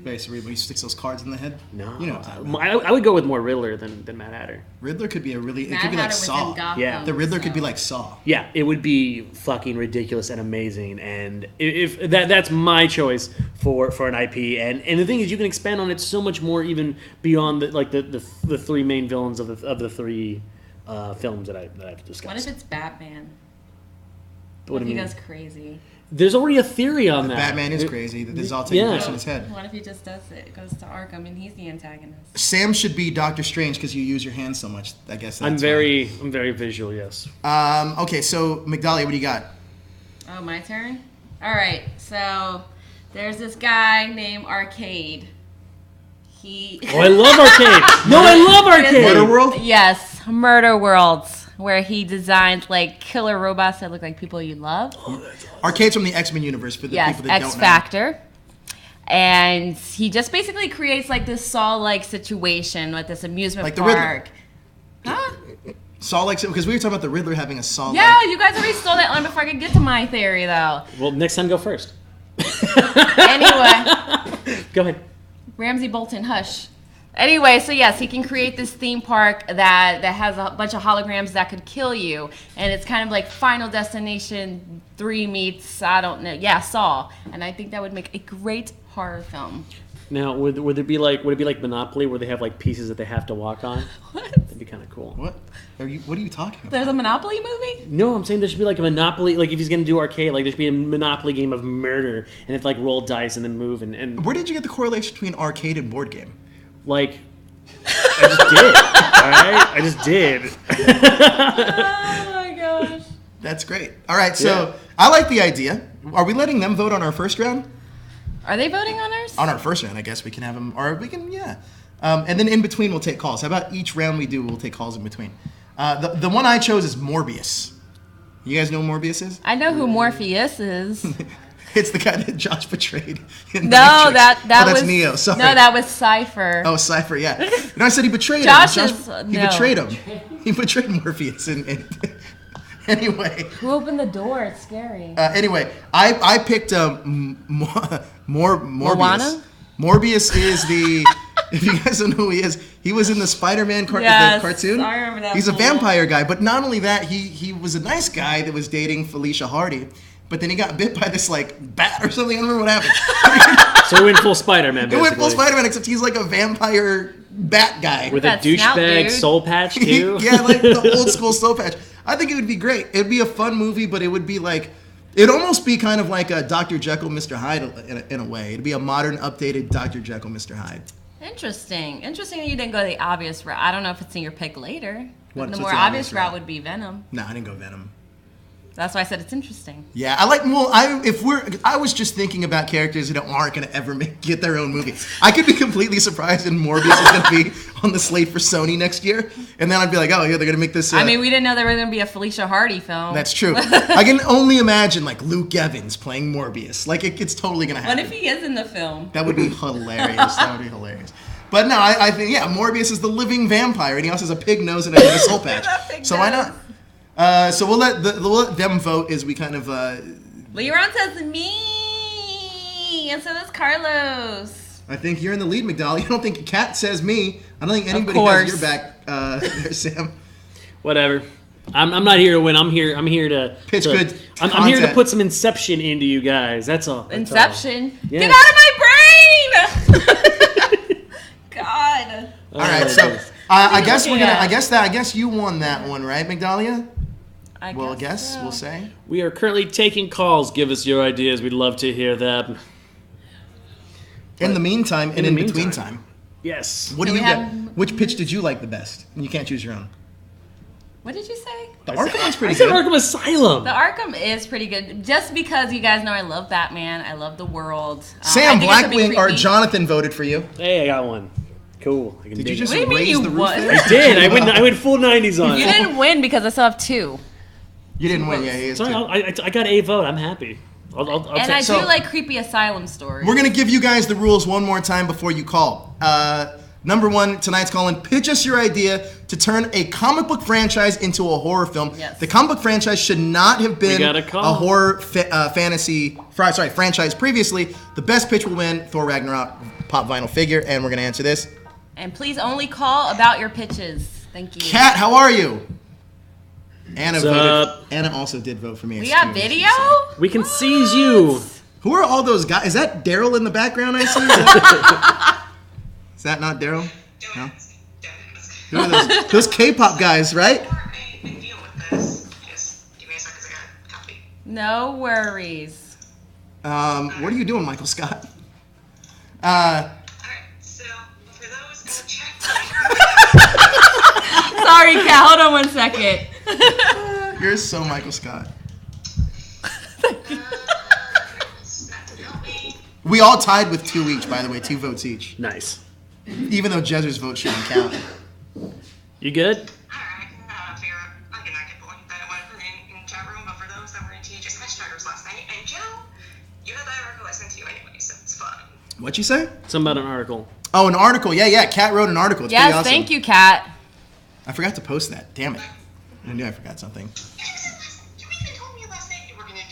Very cerebral. He sticks those cards in the head. No, You know what I'm talking about. I would go with more Riddler than Mad Hatter. Riddler could be it could be Hatter like was Saw. in Gotham, Yeah. The Riddler could be so- like Saw. Yeah, it would be fucking ridiculous and amazing, and if that's my choice for an IP, and the thing is, you can expand on it so much more, even beyond the three main villains of the three films that I've discussed. What if it's Batman? What What do if you he mean? goes crazy? There's already a theory on that. Batman is crazy. That this is all taking Yeah. place in his head. What if he just does it? Goes to Arkham and he's the antagonist. Sam should be Doctor Strange because you use your hands so much. I guess that's I'm very visual. Yes. Okay, so McDahlia, what do you got? Oh, my turn? All right. So there's this guy named Arcade. He. Oh, I love Arcade. No, I love Arcade. Murder World? Yes, Murder Worlds, where he designed like killer robots that look like people you love. Arcade's from the X-Men universe for the Yes, people that X don't Factor. And he just basically creates like this Saw-like situation with this amusement Like the Riddler. park. Huh? know. Saw like because we were talking about the Riddler having a Saw. Yeah, you guys already stole that line before I could get to my theory, though. Well, next time go first. Anyway, Go ahead. Ramsey Bolton, hush. Anyway, so yes, he can create this theme park that has a bunch of holograms that could kill you, and it's kind of like Final Destination 3 meets, I don't know, yeah, Saw, and I think that would make a great horror film. Now, would it be like Monopoly, where they have like pieces that they have to walk on? What? That'd be kind of cool. What are you talking about? There's a Monopoly movie? No, I'm saying there should be like a Monopoly. Like if he's gonna do arcade, like there should be a Monopoly game of murder, and it's like roll dice and then move and Where did you get the correlation between arcade and board game? like. I just did. All right, I just did. Oh my gosh. That's great. All right, so Yeah. I like the idea. Are we letting them vote on our first round? Are they voting on ours? On our first round, I guess we can have them, or we can, yeah. And then in between, we'll take calls. How about each round we do, we'll take calls in between. The one I chose is Morbius. You guys know who Morbius is? I know who Morpheus is. It's the guy that Josh portrayed. In No, Matrix. that that's was Neo. Sorry. No, that was Cypher. Oh, Cypher, yeah. No, I said he betrayed Josh him. is- He no. betrayed him. He betrayed Morpheus. Anyway, Who opened the door? It's scary. anyway, I picked Morbius. Moana? Morbius is the. If you guys don't know who he is, he was in the Spider-Man Yes, the cartoon. I remember that He's a fool. vampire guy, but not only that, he was a nice guy that was dating Felicia Hardy, but then he got bit by this like bat or something. I don't remember what happened. So we went full Spider-Man. It Basically. went full Spider-Man, except he's like a vampire bat guy. With a That snout, douchebag dude. soul patch too. Yeah, like the old school soul patch. I think it would be great. It'd be a fun movie, but it would be like, it'd almost be kind of like a Dr. Jekyll, Mr. Hyde in a way. It'd be a modern, updated Dr. Jekyll, Mr. Hyde. Interesting that you didn't go the obvious route. I don't know if it's in your pick later. What- The what's more the obvious obvious route route? would be Venom. No, I didn't go Venom. That's why I said it's interesting. Yeah, I was just thinking about characters that aren't going to ever get their own movie. I could be completely surprised and Morbius is going to be on the slate for Sony next year, and then I'd be like, oh yeah, they're going to make this. I mean, we didn't know there was going to be a Felicia Hardy film. That's true. I can only imagine like Luke Evans playing Morbius. Like it's totally going to happen. What if he is in the film? That would be hilarious. That would be hilarious. But no, I think Morbius is the living vampire, and he also has a pig nose and a soul patch. So why not? So we'll let them vote as we kind of. Leron says me, and so does Carlos. I think you're in the lead, McDowell. I don't think Kat says me. I don't think anybody has your back there, Sam. Whatever. I'm not here to win. I'm here to pitch good. I'm here to put some Inception into you guys. That's all. Inception. Yeah. Get out of my brain! God. All right, so I guess we're gonna. I guess you won that one, right, McDahlia? I guess so. We'll say. We are currently taking calls. Give us your ideas. We'd love to hear them. In the meantime, and in between time. Yes. What do you get? Which pitch did you like the best? You can't choose your own. What did you say? The Arkham one's pretty I said good. Arkham Asylum. The Arkham is pretty good, just because you guys know I love Batman. I love the world. Sam I think it's gonna be Blackwing or creepy. Jonathan voted for you. Hey, I got one. Cool. I can Did dig you it. just What do you mean raise you the roof? won? there? I did. I went full 90s on You it. didn't win because I still have two. You didn't win. Yeah, he is Sorry, good. I got a vote. I'm happy. I'll And I take So- do like creepy asylum stories. We're gonna give you guys the rules one more time before you call. Number one, tonight's calling. Pitch us your idea to turn a comic book franchise into a horror film. Yes. The comic book franchise should not have been got a a call. horror franchise previously. The best pitch will win Thor Ragnarok pop vinyl figure, and we're gonna answer this. And please only call about your pitches. Thank you. Kat, how are you? Anna What's voted. up? Anna also did vote for me. We Excuse got me. video? We can seize you. Who are all those guys? Is that Daryl in the background I see? Is that not Daryl? No? Who are those K-pop guys, right? No worries. What are you doing, Michael Scott? Sorry, Kat. Hold on 1 second. You're so Michael Scott. We all tied with 2 each, by the way, 2 votes each. Nice. Even though Jezzer's vote shouldn't count. You good? What'd you say? Something about an article. Oh, an article. Yeah. Kat wrote an article. It's pretty Yes, awesome. thank you, Kat. I forgot to post that. Damn it. I knew I forgot something.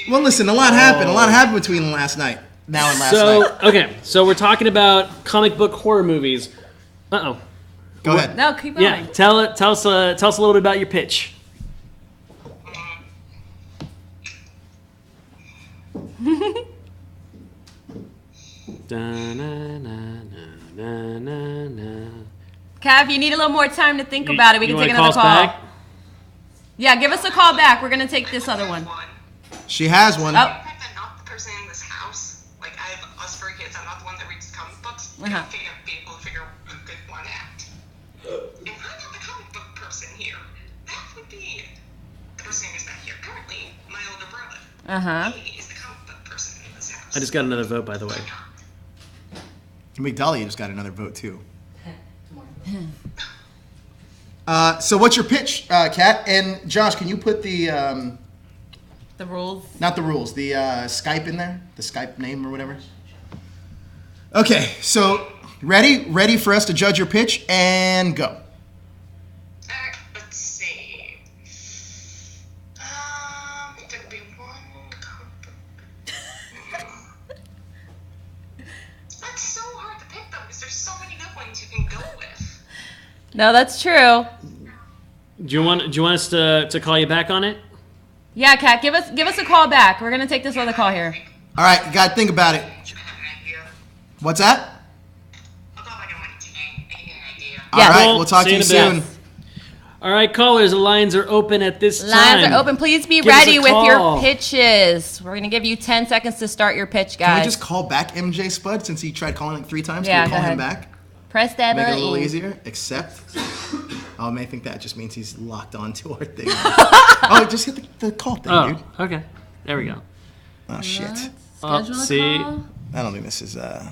Well, listen, a lot happened. A lot happened between last night. Now and last night. Okay, so we're talking about comic book horror movies. Uh-oh. Go ahead. No, keep going. Yeah, tell us a little bit about your pitch. Kat, if you need a little more time to think about it, we can take another call. Back? Yeah, give us a call back. We're going to take this other one. She has one. Oh. I'm not the person in this house. Like, I have us for kids. I'm not the one that reads comic books. I Uh-huh. can't be able to figure a good one out. If I'm not the comic book person here, that would be the person who's not here currently, my older brother. Uh-huh. He is the comic book person in this house. I just got another vote, by the way. McDahlia just got another vote, too. So what's your pitch, Kat? And Josh, can you put the rules. not the rules, the Skype in there? The Skype name or whatever? Okay, so ready for us to judge your pitch and go. Alright, let's see. There'd be one comic book. That's so hard to pick, though, because there's so many good ones you can go with. No, that's true. Do you want us to call you back on it? Yeah, Kat, give us a call back. We're going to take this other call here. All right, you got to think about it. I have an idea. What's that? I'll call back on Monday today. I get an idea. Yeah. All right, Well, we'll talk to see you you in a soon. bit. All right, callers, the lines are open at this time. Lines are open. Please be Give us ready a with call. your pitches. We're going to give you 10 seconds to start your pitch, Can we guys. just call back MJ Spud since he tried calling like 3 times? Yeah, Can we go call him ahead. back? Press that Make it a button. little easier. Accept. Oh, I may think that just means he's locked onto our thing. Oh, just hit the call thing, Oh, dude. okay. There we go. Oh, shit. Schedule a see. call. I don't think this is, MJ.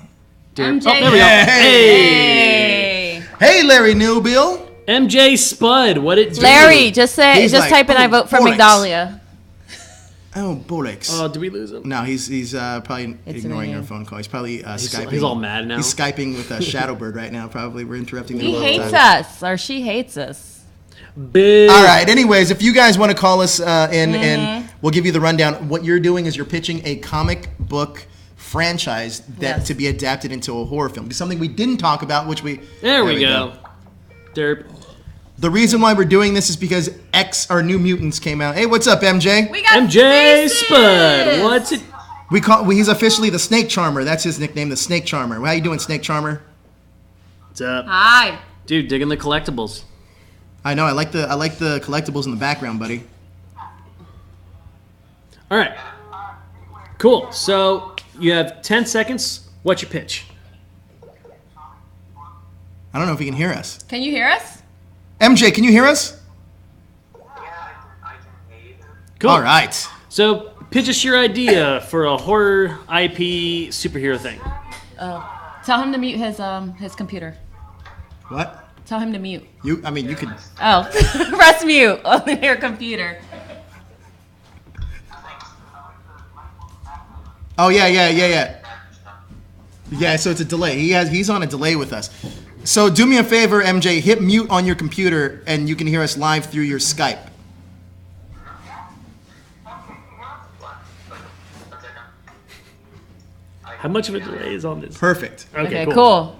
Oh, there we go. Hey. Hey, Larry Newbill. MJ Spud, what it do? Larry, just He's like, type in I vote for Bollocks. Migdalia. Oh, bollocks. Oh, did we lose him? No, he's probably It's ignoring our ringing. phone call. He's probably Skyping. he's all mad now. He's Skyping with Shadowbird right now, probably. We're interrupting him He all the hates time. us, or she hates us. Big. All right. Anyways, if you guys want to call us in, and we'll give you the rundown. What you're doing is you're pitching a comic book franchise that Yes. to be adapted into a horror film. It's something we didn't talk about, which we There we go. Derp. The reason why we're doing this is because our New Mutants came out. Hey, what's up, MJ? We got MJ faces! Spud, what's it? He's officially the Snake Charmer. That's his nickname, the Snake Charmer. How you doing, Snake Charmer? What's up? Hi. Dude, digging the collectibles. I know. I like the collectibles in the background, buddy. All right. Cool. So you have 10 seconds. What's your pitch? I don't know if he can hear us. Can you hear us? MJ, can you hear us? Yeah, I can hear you. Cool. All right. So pitch us your idea for a horror IP superhero thing. Oh. Tell him to mute his computer. What? Tell him to mute. You could. Oh, press mute on your computer. Oh yeah. Yeah, so it's a delay. He's on a delay with us. So do me a favor, MJ, hit mute on your computer and you can hear us live through your Skype. How much of a delay is on this? Perfect. Okay, cool.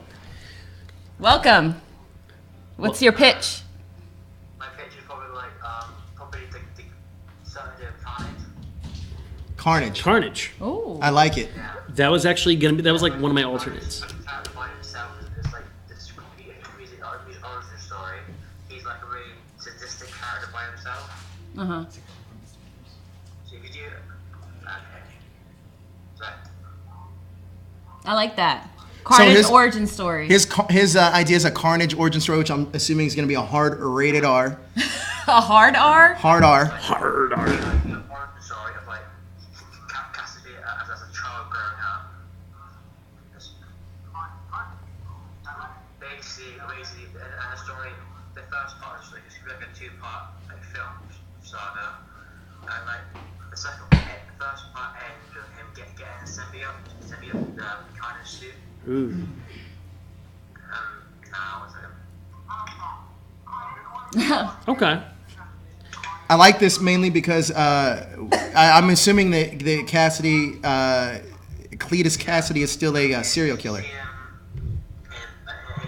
Welcome. What's your pitch? My pitch is probably like, probably the something to Carnage. Carnage. Carnage. Oh. I like it. That was actually gonna be. That was like one of my alternates. Like, character by himself is like this complete music origin story. He's like a really sadistic character by himself. Uh-huh. So if you do, okay. So, I like that. Carnage his- origin story. His idea is a Carnage origin story, which I'm assuming is going to be a hard rated R. A hard R? Hard R. Hard. origin story of like Cassidy as a child growing up. Basically, and the story, the first part is like a 2-part like film saga, and like the first part ends with him getting a symbiote kind of suit. Ooh. Now it's like Okay. I like this mainly because I'm assuming that Cassidy, Cletus Cassidy, is still a serial killer. in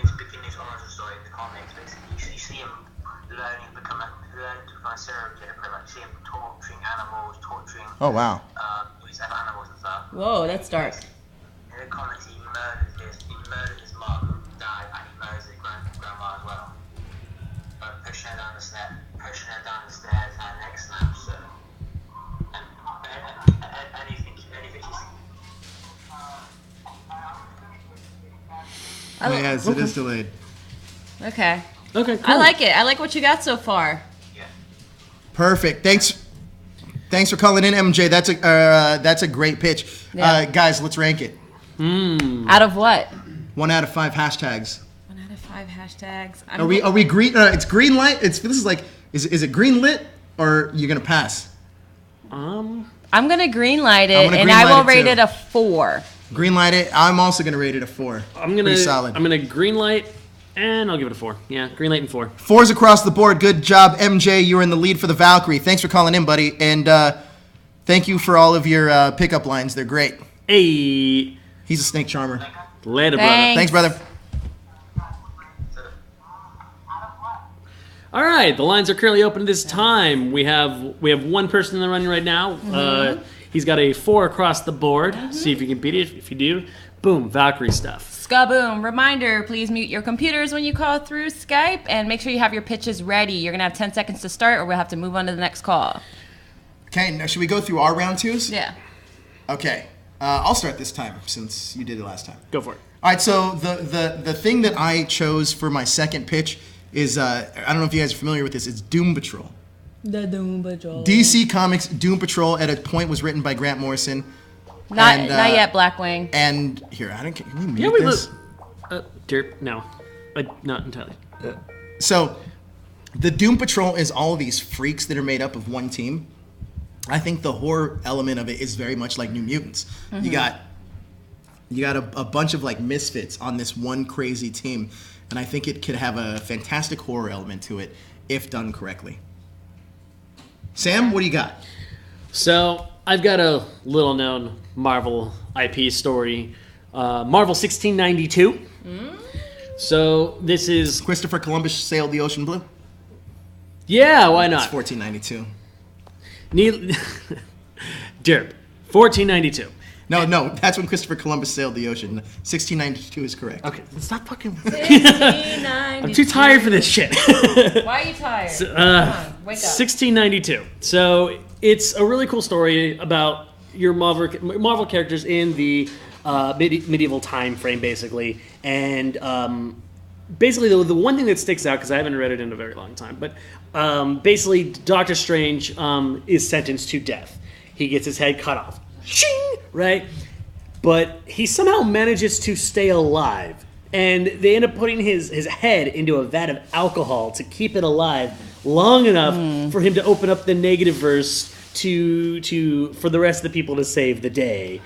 his beginning origin story in the comics, basically you see him learning to become a serial killer, pretty much. See him torturing animals, Oh wow. these other animals and stuff. Whoa, that's dark. In the comics, he murdered his mom, dad, and he murdered his grandma as well. But pushing her down the stairs, her neck snaps. So, and anything she's. Oh, yes, it is delayed. Okay. Okay. Cool. I like it. I like what you got so far. Yeah. Perfect. Thanks for calling in, MJ. That's a great pitch. Yeah. Guys, let's rank it. Out of what? 1 out of 5 hashtags. 1 out of 5 hashtags. Are we green? It's green light. This is like is it green lit or you gonna pass? I'm gonna green light I'm it, gonna and green I light will it rate too. it a 4. Green light it. I'm also gonna rate it a 4. Pretty solid. I'm gonna green light, and I'll give it a 4. Yeah, green light and 4. 4s across the board. Good job, MJ. You were in the lead for the Valkyrie. Thanks for calling in, buddy, and thank you for all of your pickup lines. They're great. Hey, He's a snake charmer. later, Thanks. Thanks, brother. All right, the lines are currently open at this time. We have one person in the running right now. He's got a 4 across the board. See if you can beat it. If you do, boom, Valkyrie stuff. Skaboom. Reminder, please mute your computers when you call through Skype, and make sure you have your pitches ready. You're gonna have 10 seconds to start, or we'll have to move on to the next call. Okay, now should we go through our round twos? Yeah. Okay. I'll start this time since you did it last time. Go for it. All right, so the thing that I chose for my second pitch is I don't know if you guys are familiar with this. It's Doom Patrol. The Doom Patrol. DC Comics Doom Patrol at a point was written by Grant Morrison. Not And, yet, Blackwing. And here, I don't. Can we mute Yeah, we this? Derp. No, not entirely. So, the Doom Patrol is all these freaks that are made up of one team. I think the horror element of it is very much like New Mutants. You got a bunch of like misfits on this one crazy team, and I think it could have a fantastic horror element to it if done correctly. Sam, what do you got? So I've got a little known Marvel IP story, Marvel 1692. So this is Christopher Columbus sailed the ocean blue. yeah, why It's not? 1492. Derp, 1492. No, that's when Christopher Columbus sailed the ocean. 1692 is correct. Okay, stop fucking. 1692. I'm too tired for this shit. Why are you tired? Come on, wake up. 1692. So it's a really cool story about your Marvel characters in the medieval time frame, basically. And basically, the one thing that sticks out, because I haven't read it in a very long time, but basically, Doctor Strange is sentenced to death. He gets his head cut off. Shing! Right? But he somehow manages to stay alive. And they end up putting his head into a vat of alcohol to keep it alive long enough for him to open up the negative verse for the rest of the people to save the day.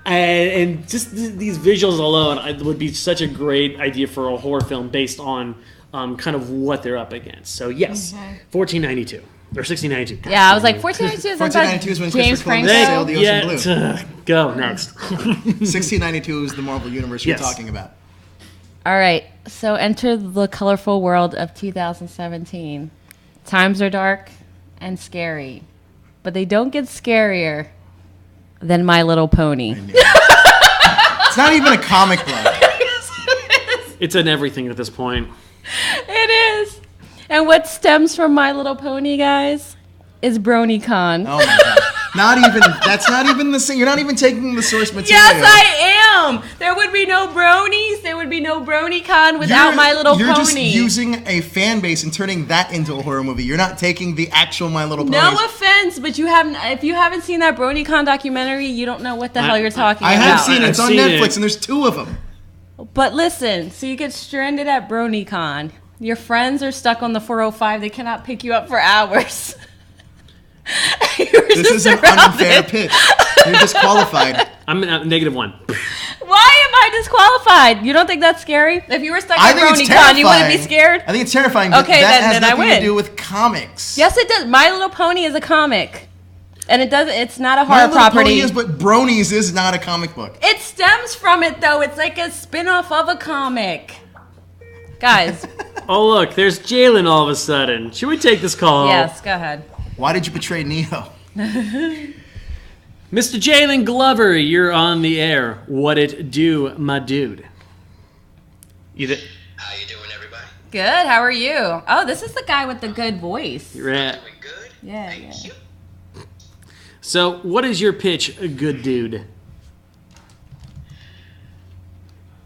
And just these visuals alone would be such a great idea for a horror film based on kind of what they're up against. So yes, 1492 or 1692. Yeah, I was like 1492 is 1492 is when James Christopher Columbus Franco. sailed the ocean blue. Go next. 1692 is the Marvel universe you're Yes. talking about. All right, so enter the colorful world of 2017. Times are dark and scary, but they don't get scarier than My Little Pony. It's not even a comic book. It's in everything at this point. It is. And what stems from My Little Pony, guys, is BronyCon. Oh my god. That's not even the same. You're not even taking the source material. Yes, I am. There would be no bronies. There would be no BronyCon without My Little You're Pony. just using a fan base and turning that into a horror movie. You're not taking the actual My Little Pony. No offense, but if you haven't seen that BronyCon documentary, you don't know what the hell you're talking I about. have seen it. It's I've on seen Netflix, it. and there's 2 of them. But listen, so you get stranded at BronyCon. Your friends are stuck on the 405. They cannot pick you up for hours. This is an unfair pitch. You're disqualified. I'm at -1. Why am I disqualified? You don't think that's scary? If you were stuck I at think it's BronyCon, terrifying. you wouldn't be scared? I think it's terrifying. But Okay, that then has I nothing win. to do with comics. Yes, it does. My Little Pony is a comic. And it's not a My horror Little property. Pony is, but Bronies is not a comic book. It stems from it, though. It's like a spin-off of a comic. Guys, Oh look, there's Jalen all of a sudden. Should we take this call? yes, go ahead. Why did you betray Neo? Mr. Jalen Glover, you're on the air. What it do, my dude? How you doing, everybody? Good, how are you? Oh, this is the guy with the good voice. Right. Doing good? Yeah, Thank yeah. you. So, what is your pitch, good dude?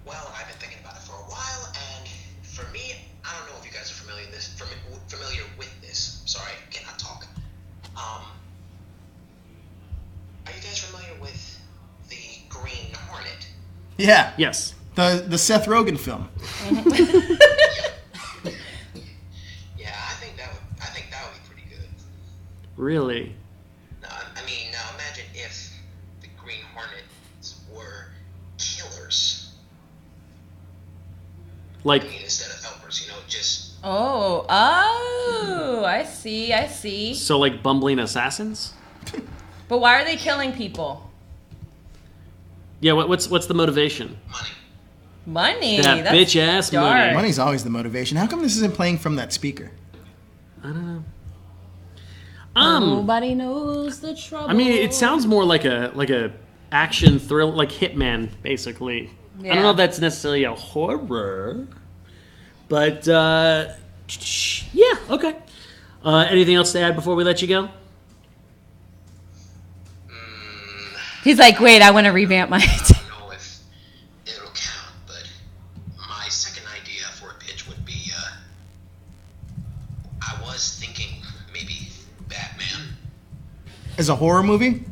Well, I've been thinking about it for a while, and for me, I don't know if you guys are familiar with this. Sorry, I cannot talk. Are you guys familiar with the Green Hornet? Yeah. Yes. The Seth Rogen film. Yeah, I think that would be pretty good. Really? Now imagine if the Green Hornets were killers. Like, Instead of helpers, just Oh, I see. so like bumbling assassins? But why are they killing people? Yeah, what's the motivation? money. Money. That That's bitch ass dark. money. Money's always the motivation. How come this isn't playing from that speaker? Nobody knows the trouble. I mean, it sounds more like a action thrill, like Hitman, basically. I don't know Yeah. if that's necessarily a horror, but yeah, okay. Anything else to add before we let you go? He's like, wait, I want to revamp my. I don't know if it'll count, but my second idea for a pitch would be was thinking maybe Batman. As a horror movie?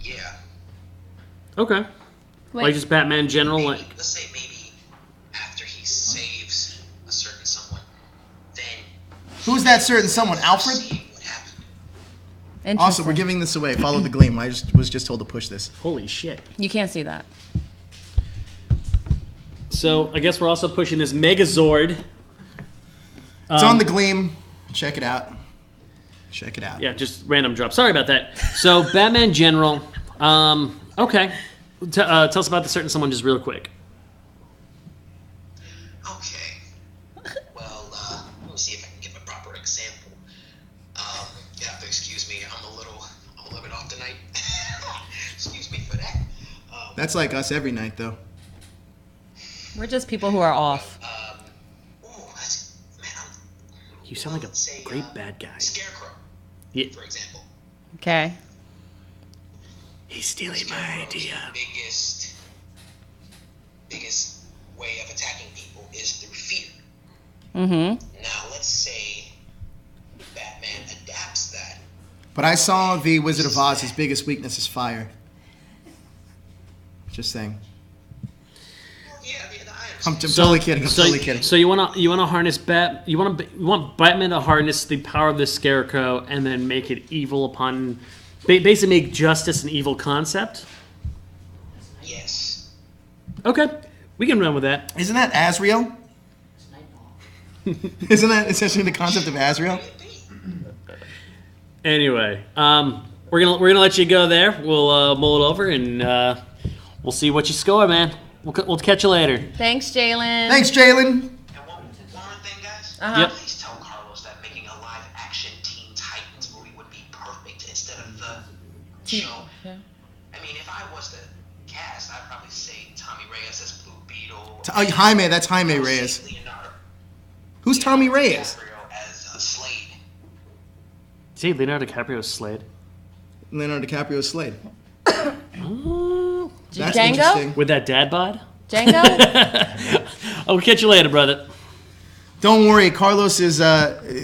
Yeah. Okay. Wait. Like just Batman in general. Maybe, Like let's say maybe after he saves a certain someone, then Who's that certain someone? Alfred? see what happened. Also, Interesting. we're giving this away. Follow the gleam. I was just told to push this. holy shit. You can't see that. So I guess we're also pushing this Megazord. It's on the gleam. Check it out. Check it out. Yeah, just random drop. Sorry about that. So Batman General. Okay. Tell us about the certain someone just real quick. Okay. Well, let me see if I can give a proper example. You have to excuse me. I'm a little bit off tonight. Excuse me for that. That's like us every night, though. We're just people who are off. That's man. You sound like a Let's say, great bad guy. Scarecrow, Yeah. for example. Okay. He's stealing my Scarecrow's idea. biggest way of attacking people is through fear. Mm-hmm. Now, let's say Batman adapts that. But I saw the Wizard of Oz. His biggest weakness is fire. Just saying. Yeah, I I'm understand. totally kidding. I'm totally kidding. So you wanna harness you want Batman to harness the power of the Scarecrow and then make it evil upon basically make justice an evil concept. Yes. Okay, we can run with that. Isn't that Azrael? Isn't that essentially the concept of Azrael? Anyway, we're gonna let you go there. We'll mull it over and we'll see what you score, man. We'll catch you later. Thanks, Jalen. Thanks, Jalen. And one more thing, guys. Uh-huh. Yep. Please tell Carlos that making a live-action Teen Titans movie would be perfect instead of the show. Yeah. I mean, if I was the cast, I'd probably say Tommy Reyes as Blue Beetle. Jaime, that's Jaime Reyes. Leonardo Who's Tommy Reyes? DiCaprio as Slade. See, Leonardo DiCaprio's Slade. Leonardo DiCaprio's Slade. Oh, That's Django? interesting. with that dad bod. Django? I'll catch you later, brother. Don't worry, Carlos is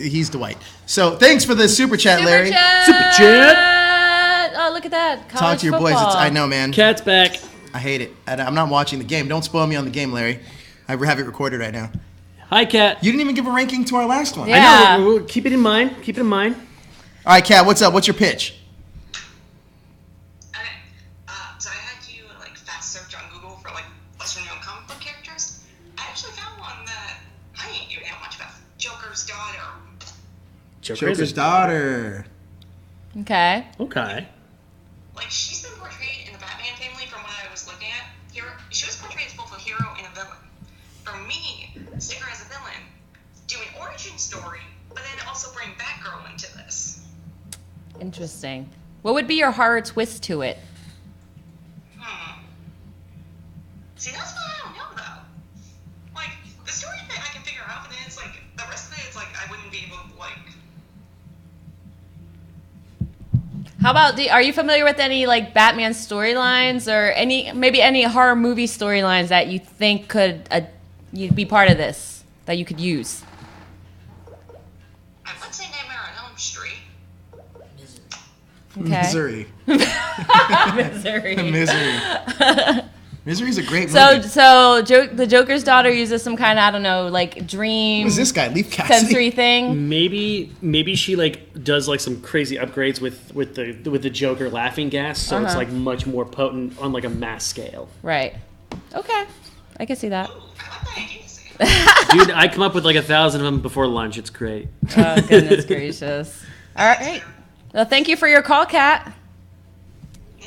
he's Dwight. So thanks for the super chat, Larry. Super chat. Oh, look at that. Talk College to your boys. football. I know, man. Cat's back. I hate it. I'm not watching the game. Don't spoil me on the game, Larry. I have it recorded right now. Hi, Cat. You didn't even give a ranking to our last one. Yeah. I know. We'll keep it in mind. Keep it in mind. All right, Kat, what's up? What's your pitch? Okay, so I had you fast search on Google for lesser known comic book characters. I actually found one that I ain't even know much about. Joker's daughter. Joker's daughter. Okay. Okay. She's been portrayed in the Batman family from what I was looking at. She was portrayed as both a hero and a villain. For me, seeing her as a villain, do an origin story, but then also bring Batgirl into this. Interesting. What would be your horror twist to it? See, that's what I don't know, though. The story bit I can figure out, but then it's the rest of it, it's I wouldn't be able to, How about are you familiar with any Batman storylines or maybe any horror movie storylines that you think could you'd be part of this that you could use? I would say Nightmare on Elm Street. Okay. Misery. Misery. Misery. Misery's a great So movie. the Joker's daughter uses some kind of, I don't know, dream Who's this guy? Leaf Cassidy? sensory thing. Maybe she does some crazy upgrades with the Joker laughing gas, so Uh-huh. it's much more potent on a mass scale. Right. Okay. I can see that. I like that idea, Sam. Dude, I come up with 1,000 of them before lunch. It's great. Oh, goodness gracious. All right. Well, thank you for your call, Kat. Yeah,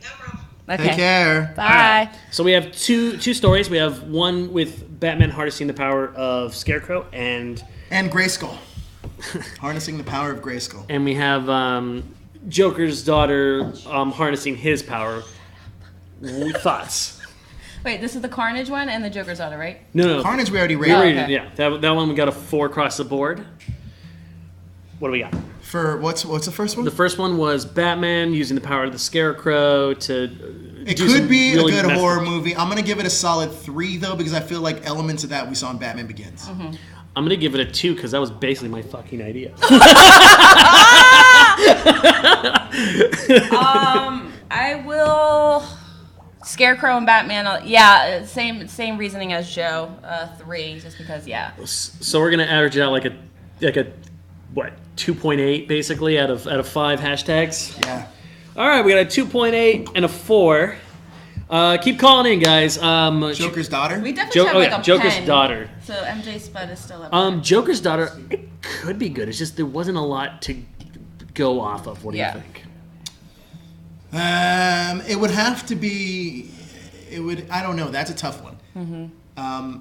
no problem. Okay. Take care. Bye. So we have two stories. We have one with Batman harnessing the power of Scarecrow, and And Grayskull. Harnessing the power of Grayskull. we have Joker's daughter harnessing his power. Thoughts? Wait, this is the Carnage one and the Joker's daughter, right? No. Carnage we already We rated. rated okay. it, yeah. That one we got a 4 across the board. What do we got? For what's the first one? The first one was Batman using the power of the Scarecrow to. It do could some be really a good messed horror up- movie. I'm gonna give it a solid 3 though, because I feel like elements of that we saw in Batman Begins. I'm gonna give it a 2 because that was basically my fucking idea. I will. Scarecrow and Batman. Yeah, same reasoning as Joe. 3, just because. Yeah. So we're gonna average out like a what 2.8 basically out of 5 hashtags. Yeah. All right, we got a 2.8 and a 4. Keep calling in, guys. Joker's daughter. We definitely have like a Joker's pen. daughter. So MJ Spud is still up there. Joker's daughter. It could be good. It's just there wasn't a lot to go off of. What do you think? It would have to be. It would. I don't know. That's a tough one. Mm-hmm.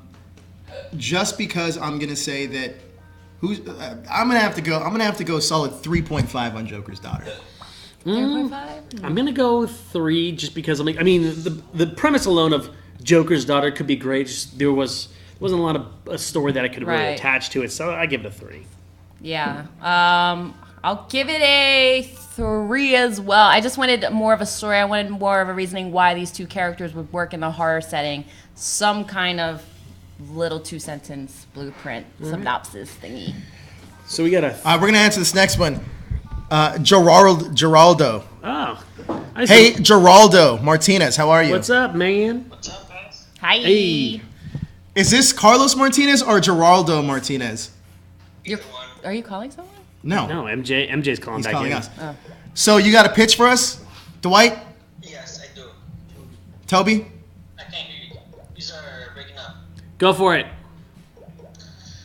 Just because I'm gonna say that. I'm gonna have to go. I'm gonna have to go solid 3.5 on Joker's daughter. 3.5? I'm gonna go 3 just because I mean the premise alone of Joker's daughter could be great. Just there wasn't a lot of a story that I could really attach to it, so I give it a 3. Yeah. I'll give it a 3 as well. I just wanted more of a story. I wanted more of a reasoning why these two characters would work in a horror setting. Some kind of little 2-sentence blueprint synopsis thingy. So we got a. We're gonna answer this next one. Geraldo. Oh. Hey, Geraldo Martinez, how are you? What's up, man? What's up, guys? Hi. Hey. Is this Carlos Martinez or Geraldo Martinez? Are you calling someone? No. No, MJ's calling He's back calling in. us. So you got a pitch for us, Dwight? Yes, I do. Toby? I can't hear you. These are breaking up. Go for it.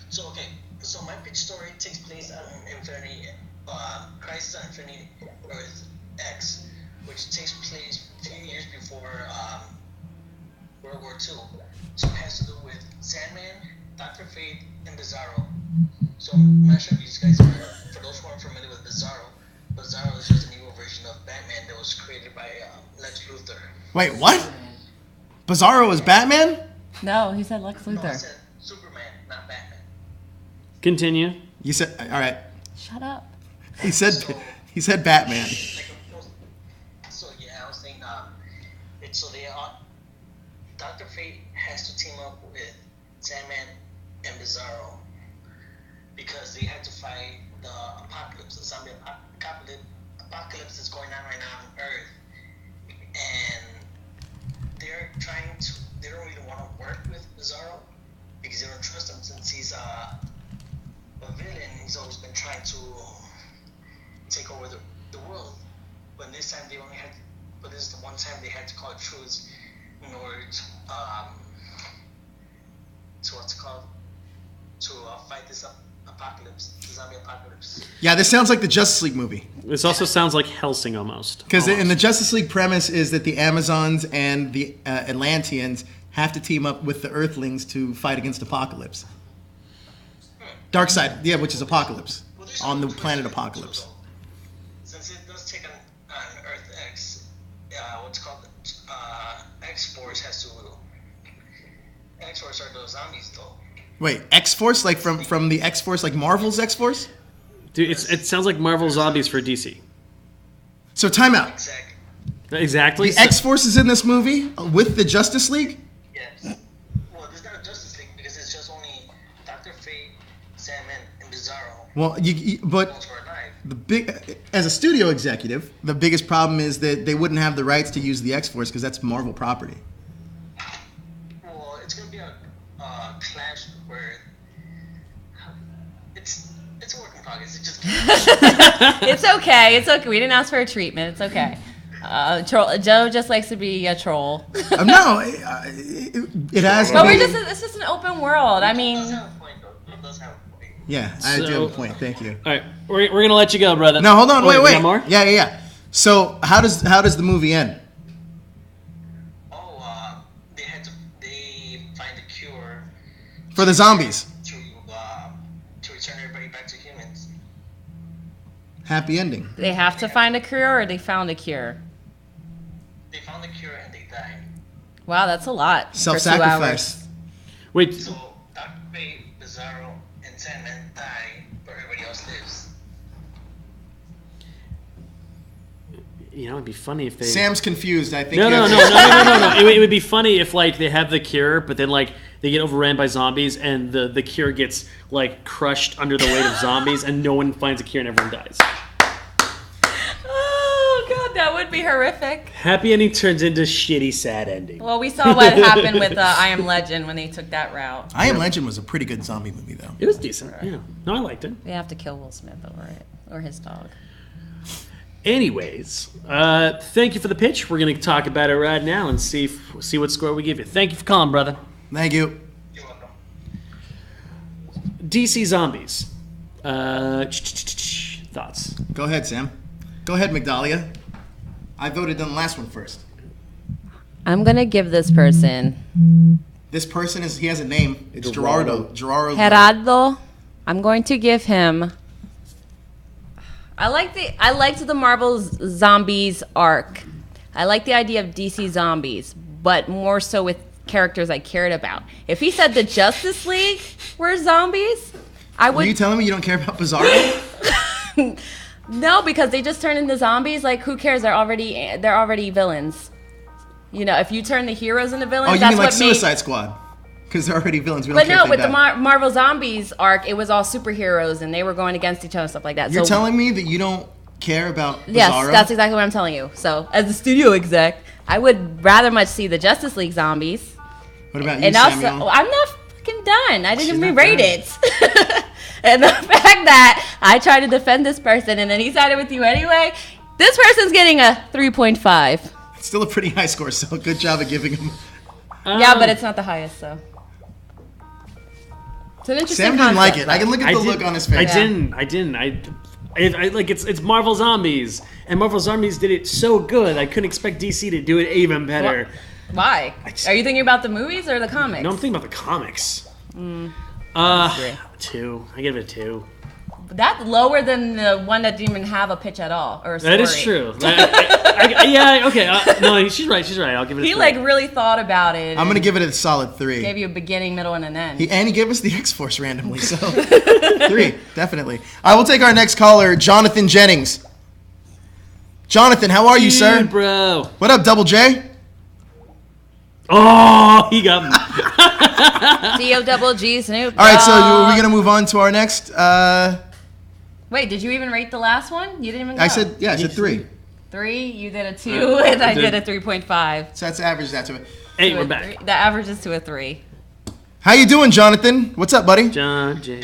So, okay. So, my pitch story takes place on Infinity, Crisis on Infinity Earth X, which takes place a few years before World War II. So, it has to do with Sandman, Dr. Fate, and Bizarro. So, I'm not sure if you guys are, for those who aren't familiar with Bizarro, Bizarro is just an evil version of Batman that was created by Lex Luthor. Wait, what? Bizarro is Batman? No, he said Lex No, I Luthor. said Superman, not Batman. Continue. You said all right. Shut up. He said Batman. So yeah, I was saying, Dr. Fate has to team up with Sandman and Bizarro because they had to fight the apocalypse, the zombie apocalypse that's going on right now on Earth, and they don't really want to work with Bizarro because they don't trust him since he's a villain. He's always been trying to take over the world. But this time but this is the one time they had to call it truce in order to fight this apocalypse, the zombie apocalypse. Yeah, this sounds like the Justice League movie. This also sounds like Helsing almost. Because in the Justice League premise is that the Amazons and the Atlanteans have to team up with the Earthlings to fight against Apocalypse. Darkseid, yeah, which is Apocalypse. On the planet Apocalypse. Since it does take on Earth X, what's called X-Force has to. X-Force are those zombies, though. Wait, X-Force? Like from the X-Force, like Marvel's X-Force? Dude, it sounds like Marvel Zombies for DC. So time out. Exactly. Exactly. The X-Force is in this movie with the Justice League? Yes. Well, there's not a Justice League because it's just only Dr. Fate, Sandman, and Bizarro. Well, but Those who are alive. as a studio executive, the biggest problem is that they wouldn't have the rights to use the X-Force because that's Marvel property. Well, it's gonna be a clash where it's a work in progress. It just It's okay. It's okay. We didn't ask for a treatment. It's okay. Joe just likes to be a troll. No, it has. But it's just an open world. I mean, does have a point, though. It does have a point. Yeah, I do have a point. Thank you. All right, we're gonna let you go, brother. No, hold on. Oh, Wait. we got more? Yeah. So how does the movie end? Oh, they find a cure For the zombies. to return everybody back to humans. Happy ending. they have to find a cure, or they found a cure. They found the cure and they died. Wow, that's a lot. for 2 hours. Self-sacrifice. Wait, So Dr. Fate, Bizarro, and Sandman die, but everybody else lives. it'd be funny if they. Sam's confused. I think. No. It would be funny if like they have the cure, but then like they get overran by zombies, and the cure gets like crushed under the weight of zombies, and no one finds a cure and everyone dies. Oh god, that would be horrific. Happy ending turns into shitty sad ending. Well, we saw what happened with I Am Legend when they took that route. I Am Legend was a pretty good zombie movie, though. It was decent. Yeah. No, I liked it. They have to kill Will Smith over it, or his dog. Anyways, thank you for the pitch. We're going to talk about it right now and see what score we give you. Thank you for calling, brother. Thank you. You're welcome. DC Zombies. Thoughts? Go ahead, Sam. Go ahead, Migdalia. I voted on the last one first. I'm gonna give this person This person he has a name. It's Gerardo. Gerardo. I'm going to give him. I liked the Marvel Zombies arc. I like the idea of DC Zombies, but more so with characters I cared about. If he said the Justice League were zombies, I Were would. you telling me you don't care about Bizarro? No, because they just turn into zombies. Like, who cares? They're already villains. You know, if you turn the heroes into villains, Oh, you that's mean like what Suicide Squad? Because they're already villains. We don't But care no, if they with the die. Marvel Zombies arc, it was all superheroes, and they were going against each other and stuff like that. You're so, telling me that you don't care about Bizarro? yes, that's exactly what I'm telling you. So, as the studio exec, I would rather much see the Justice League zombies. What about you, And also, Samuel? I'm not fucking done. I didn't She's even not rate it. And the fact that I tried to defend this person and then he sided with you anyway, this person's getting a 3.5. It's still a pretty high score, so good job of giving him. Yeah, but it's not the highest, so. It's an interesting Sam didn't like concept, it. I can look at the look on his face. I didn't. I like it's Marvel Zombies, and Marvel Zombies did it so good. I couldn't expect DC to do it even better. Why? Are you thinking about the movies or the comics? No, I'm thinking about the comics. Agree. 2. I give it a 2. That's lower than the one that didn't even have a pitch at all or a story. That is true. Yeah. Okay. No, she's right. I'll give it a 3. He like really thought about it. I'm gonna give it a solid 3. Gave you a beginning, middle, and an end. And he gave us the X-Force randomly, so 3, definitely. I will take our next caller, Jonathan Jennings. Jonathan, how are you, sir? Dude, bro. What up, Double J? Oh, he got me. D-O-double-G, Snoop All right, so Dogg. we're gonna move on to our next. Wait, did you even rate the last one? You didn't even go. I said 3. 3, you did a 2, and I did a 3.5. So that's average. That's it. Hey, To we're a back. 3. The average is to a 3. How you doing, Jonathan? What's up, buddy? John J. Hey,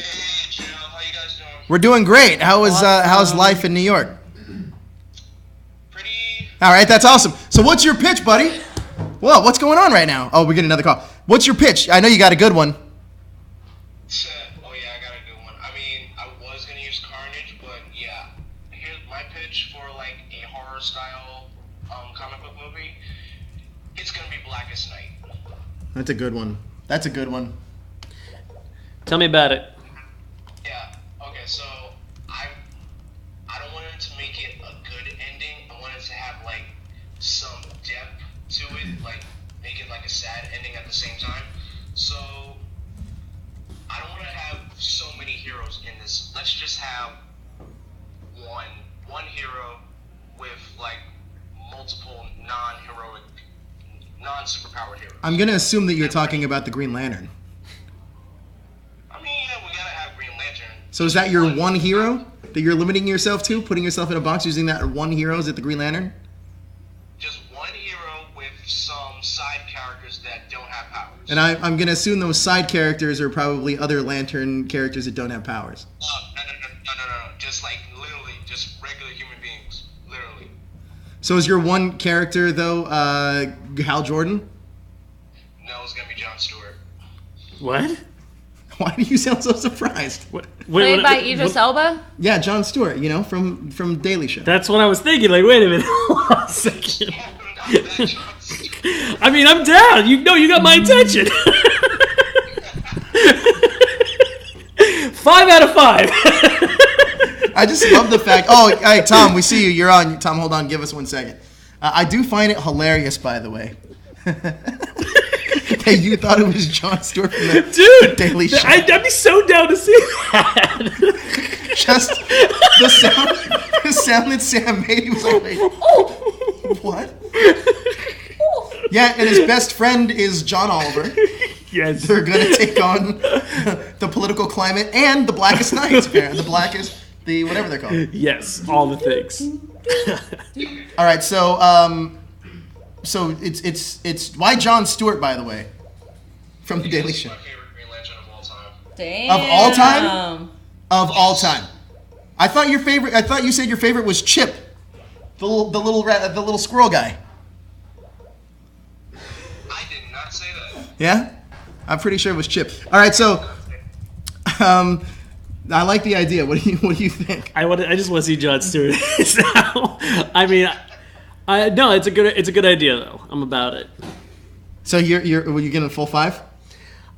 Jill, how you guys doing? We're doing great. How's life in New York? Pretty. All right, that's awesome. So what's your pitch, buddy? Whoa, what's going on right now? Oh, we're getting another call. What's your pitch? I know you got a good one. Oh yeah, I got a good one. I mean, I was gonna use Carnage, but yeah. Here's my pitch for like a horror style comic book movie. It's gonna be Blackest Night. That's a good one. That's a good one. Tell me about it. Yeah. Okay. So I don't want it to make it a good ending. I want it to have like some depth to it, like make it like a sad ending at the same time. So I don't want to have so many heroes in this. Let's just have one hero with like multiple non-heroic, non-superpowered heroes. I'm gonna assume that you're talking about the Green Lantern. I mean, yeah, we gotta have Green Lantern. So is that your one hero that you're limiting yourself to, putting yourself in a box using that one hero? Is it the Green Lantern? Just one hero with some side characters that don't have powers. And I'm gonna assume those side characters are probably other Lantern characters that don't have powers. No. Just like literally, just regular human beings. Literally. So is your one character though Hal Jordan? No, it's gonna be Jon Stewart. What? Why do you sound so surprised? What? Played by Idris Elba? Yeah, Jon Stewart, you know, from Daily Show. That's what I was thinking. Like, wait a minute. Hold on a second. Jon Stewart. I mean, I'm down. You got my attention. 5 out of 5. I just love the fact. Oh, hey, Tom, we see you. You're on. Tom, hold on. Give us 1 second. I do find it hilarious, by the way. Hey, you thought it was Jon Stewart from the Dude, Daily Show. I'd be so down to see that. Just the sound that Sam made. He was like, wait, what? Yeah, and his best friend is John Oliver. Yes. They're going to take on the political climate and the Blackest Nights, apparently. The whatever they're called. Yes, all the things. All right, so it's why Jon Stewart, by the way, from the Daily Show. My favorite Green Lantern of all time. Damn. Of all time? Of all time. I thought you said your favorite was Chip, the little squirrel guy. I did not say that. Yeah, I'm pretty sure it was Chip. All right, so I like the idea. What do you think? I just want to see Jon Stewart now. I mean, no, it's a good idea though. I'm about it. So were you getting a full 5?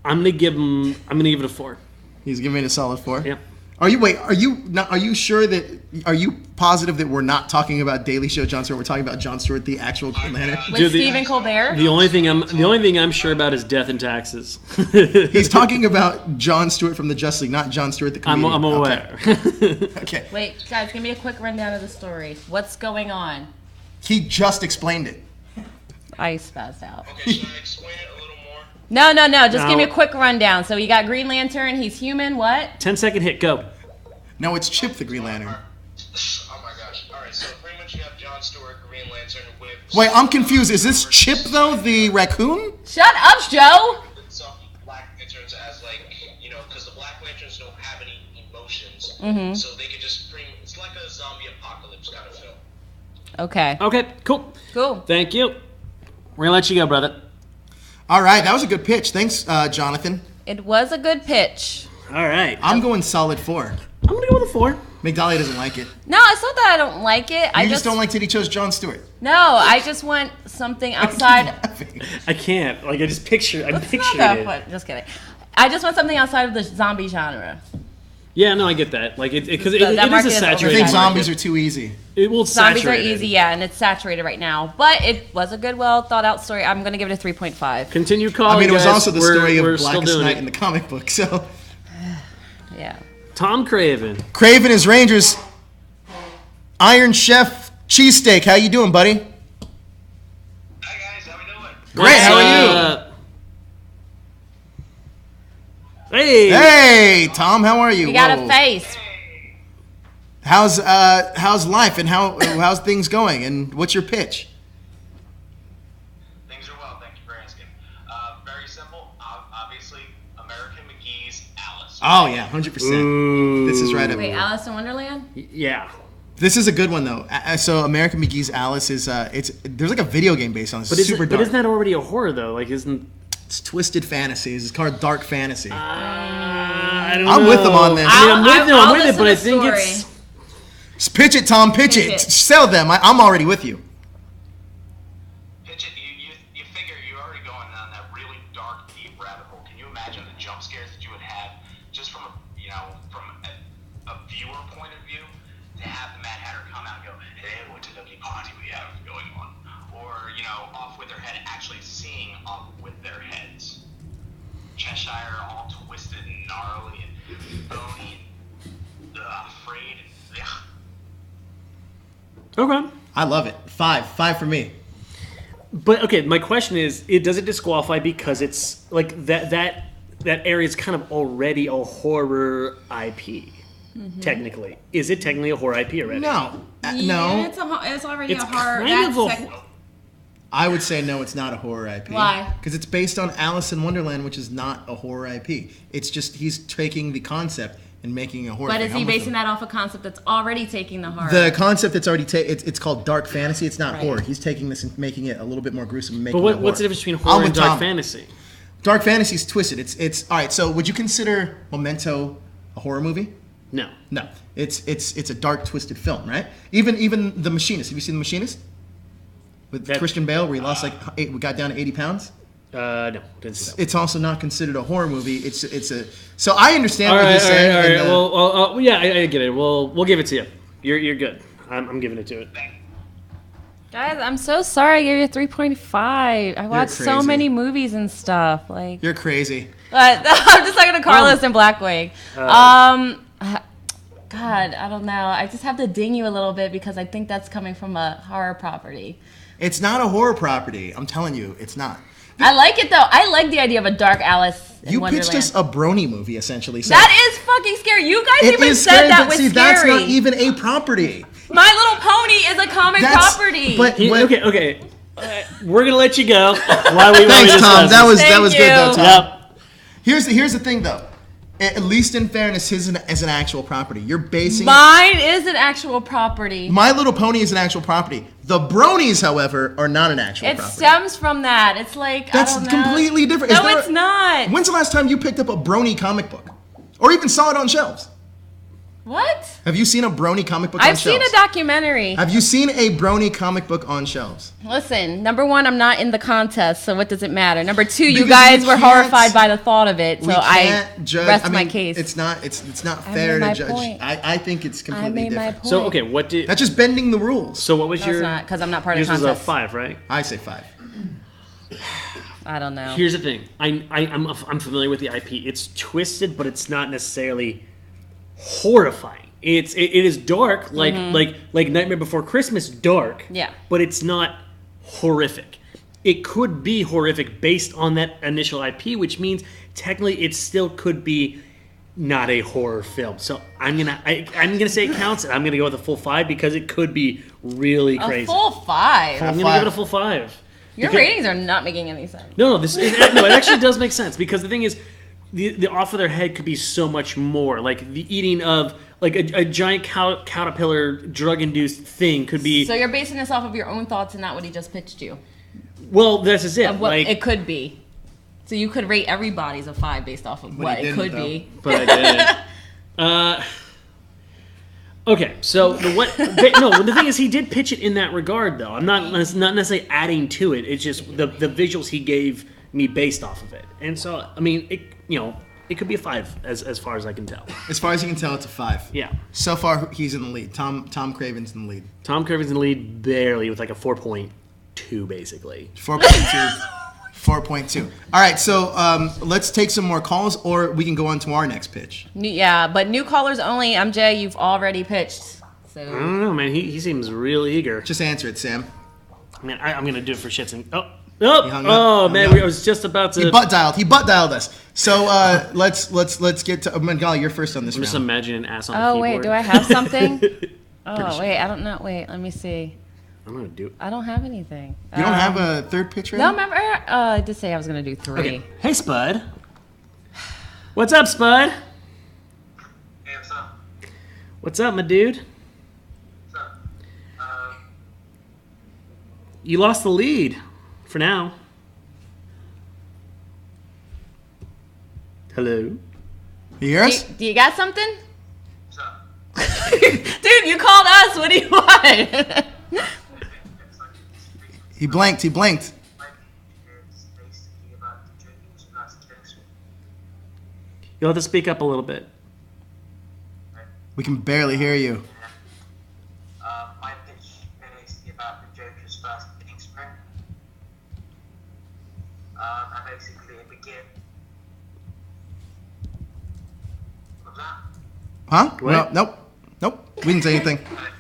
I'm gonna give it a 4. He's giving it a solid 4. Yep. Are you sure that? Are you positive that we're not talking about Daily Show Jon Stewart? We're talking about Jon Stewart, the actual Green Lantern. With Dude, Stephen Colbert? The only thing I'm sure about is death and taxes. He's talking about Jon Stewart from the Justice League, not Jon Stewart the comedian. I'm aware. Okay. Wait, guys, give me a quick rundown of the story. What's going on? He just explained it. I spazzed out. Okay, should I explain it a little more? No. Just No. give me a quick rundown. So you got Green Lantern. He's human. What? 10-second hit, go. No, it's Chip the Green Lantern. Oh my gosh. Alright, so pretty much you have Jon Stewart, Green Lantern, with... Wait, I'm confused. Is this Chip though, the raccoon? Shut up, Joe. Some Black Lanterns as like, because the Black Lanterns don't have any emotions. So they could just it's like a zombie apocalypse kind of film. Okay. Okay, cool. Cool. Thank you. We're gonna let you go, brother. All right, that was a good pitch. Thanks, Jonathan. It was a good pitch. All right. I'm going solid 4. I'm gonna go with a 4. McDahlia doesn't like it. No, it's not that I don't like it. I You just don't like that he chose Jon Stewart. No, I just want something outside. I can't. Like, I'm picturing Not it. fun. Just kidding. I just want something outside of the zombie genre. Yeah, no, I get that. Like, because it That is market a is I saturated think oversaturated. zombies are too easy. It will Zombies are saturate it. easy, yeah, and it's saturated right now. But it was a good, well thought out story. I'm gonna give it a 3.5. Continue calling. I mean, it was guys. also the We're- story we're of still Blackest doing Night it. in the comic book. So Yeah. Tom Craven. Craven is Rangers. Iron Chef Cheesesteak. How you doing, buddy? Hi guys, how we doing? Great. How are you? Hey. Hey, Tom. How are you? You got Whoa. a face. How's life and how's things going? And what's your pitch? Things are well, thank you for asking. Very simple. Obviously, American McGee's Alice. Oh yeah, 100%. Ooh. This is right up. Wait, Alice in Wonderland? Yeah. This is a good one though. So American McGee's Alice is there's like a video game based on this. But It's super dark. isn't that already a horror though? Like, isn't? It's twisted fantasies. It's called dark fantasy. I don't I'm know. with them on this. I mean, I'm with I'll it, listen but I to think story. it's. Just pitch it, Tom. Pitch it. Pitch it. Sell them. I'm already with you. Pitch it, you figure you're already going down that really dark, deep rabbit hole. Can you imagine the jump scares that you would have just from a viewer point of view? To have the Mad Hatter come out and go, hey, what a lovely party we have going on. Or, off with their head, actually seeing off with their heads. Cheshire all twisted and gnarly and bony and afraid. And, ugh. Okay. I love it. 5 for me. But okay, my question is, does it disqualify because it's like that area is kind of already a horror IP? Technically, is it technically a horror IP already? No. Yeah, No. it's already It's a horror. kind of a. That's I would say no, it's not a horror IP. Why? Because it's based on Alice in Wonderland, which is not a horror IP. It's just he's taking the concept and making a horror But thing. is he I'm with basing him. that off a concept that's already taking the horror? The concept that's already it's called dark fantasy. It's not Right. horror. He's taking this and making it a little bit more gruesome. And making But it what's the horror. difference between I'm horror with and dark Tom. fantasy? Dark fantasy's twisted. It's all right. So would you consider Memento a horror movie? No. No. It's a dark twisted film, right? Even The Machinist. Have you seen The Machinist? With That- Christian Bale, where he lost we got down to 80 pounds. No. Didn't see that. It's also not considered a horror movie. It's a. So I understand All what right, he's all right, saying. all right. and, Well, yeah, I get it. We'll give it to you. You're good. I'm giving it to it. Guys, I'm so sorry I gave you a 3.5. I watched so crazy. many movies and stuff. Like, you're crazy. but I'm just talking to Carlos and Blackwing. God, I don't know. I just have to ding you a little bit because I think that's coming from a horror property. It's not a horror property. I'm telling you, it's not. I like it though. I like the idea of a dark Alice in You Wonderland. pitched us a brony movie, essentially. So That is fucking scary. You guys it even is said scary, that but was see, scary. that's not even a property. My Little Pony is a comic property. But Okay. We're gonna let you go. While we thanks, Tom. discuss That this. was Thank good though, you. Tom. Yep. Here's the thing though. At least in fairness, his is an actual property. You're basing Mine is an actual property. My Little Pony is an actual property. The Bronies, however, are not an actual It property. stems from that. It's like That's I don't know. completely different. Is No, there- it's not. When's the last time you picked up a Brony comic book? Or even saw it on shelves? What? Have you seen a Brony comic book on I've shelves? seen a documentary. Have you seen a Brony comic book on shelves? Listen, number one, I'm not in the contest, so what does it matter? Number two, you Because guys we were can't- horrified by the thought of it, so We I can't judge. rest I mean, my case. It's not I fair made my to judge. point. I think it's I completely made my different. point. So okay, what did? That's just bending the rules. So what was No, your? it's not, because I'm not part Yours of was the a contest. 5, right? I say 5. I don't know. Here's the thing. I'm familiar with the IP. It's twisted, but it's not necessarily horrifying. It is dark, like Nightmare Before Christmas, dark. Yeah. But it's not horrific. It could be horrific based on that initial IP, which means technically it still could be not a horror film. So I'm gonna say it counts, and I'm gonna go with a full 5 because it could be really crazy. A full 5. I'm gonna five. give it a full 5. Your Because- ratings are not making any sense. No, it actually does make sense because the thing is, the off of their head could be so much more. Like the eating of like a giant caterpillar drug-induced thing could be. So you're basing this off of your own thoughts and not what he just pitched you. Well, this is it. Of what Like, it could be. So you could rate everybody's a 5 based off of But what he it could didn't, be. but I did. Okay, so the thing is, he did pitch it in that regard, though. I'm not necessarily adding to it. It's just the visuals he gave me based off of it, and so I mean, it could be a 5 as far as I can tell. As far as you can tell, it's a 5. Yeah, So far, he's in the lead. Tom Craven's in the lead. Tom Cruise in the lead barely with like a 4.2 basically. 4.2. 4.2. All right, so let's take some more calls, or we can go on to our next pitch. Yeah, but new callers only. MJ, you've already pitched. I So don't know, man. He seems real eager. Just answer it, Sam. Man, I'm gonna do it for shits and hung up. oh man, Hung up. I was just about to. He butt dialed us. So let's get to Mangali. You're first on this I'm just round. imagining an ass on a Oh keyboard. wait, do I have something? Oh sure. wait, I don't know. Wait, let me see. I'm gonna do it. I don't have anything. You don't have a third pitch right No, now? remember? I did say I was gonna do 3. Okay. Hey, Spud. What's up, Spud? Hey, what's up? What's up, my dude? What's up? You lost the lead for now. Hello. You hear us? Do you got something? What's up? Dude, you called us. What do you want? He blinked. It's basically about the drinking gymnastics. You'll have to speak up a little bit. We can barely hear you. My pitch is basically about the Joker's first hitting sprint. And basically it begins with that. Huh? What? No, nope. We didn't say anything. Alright,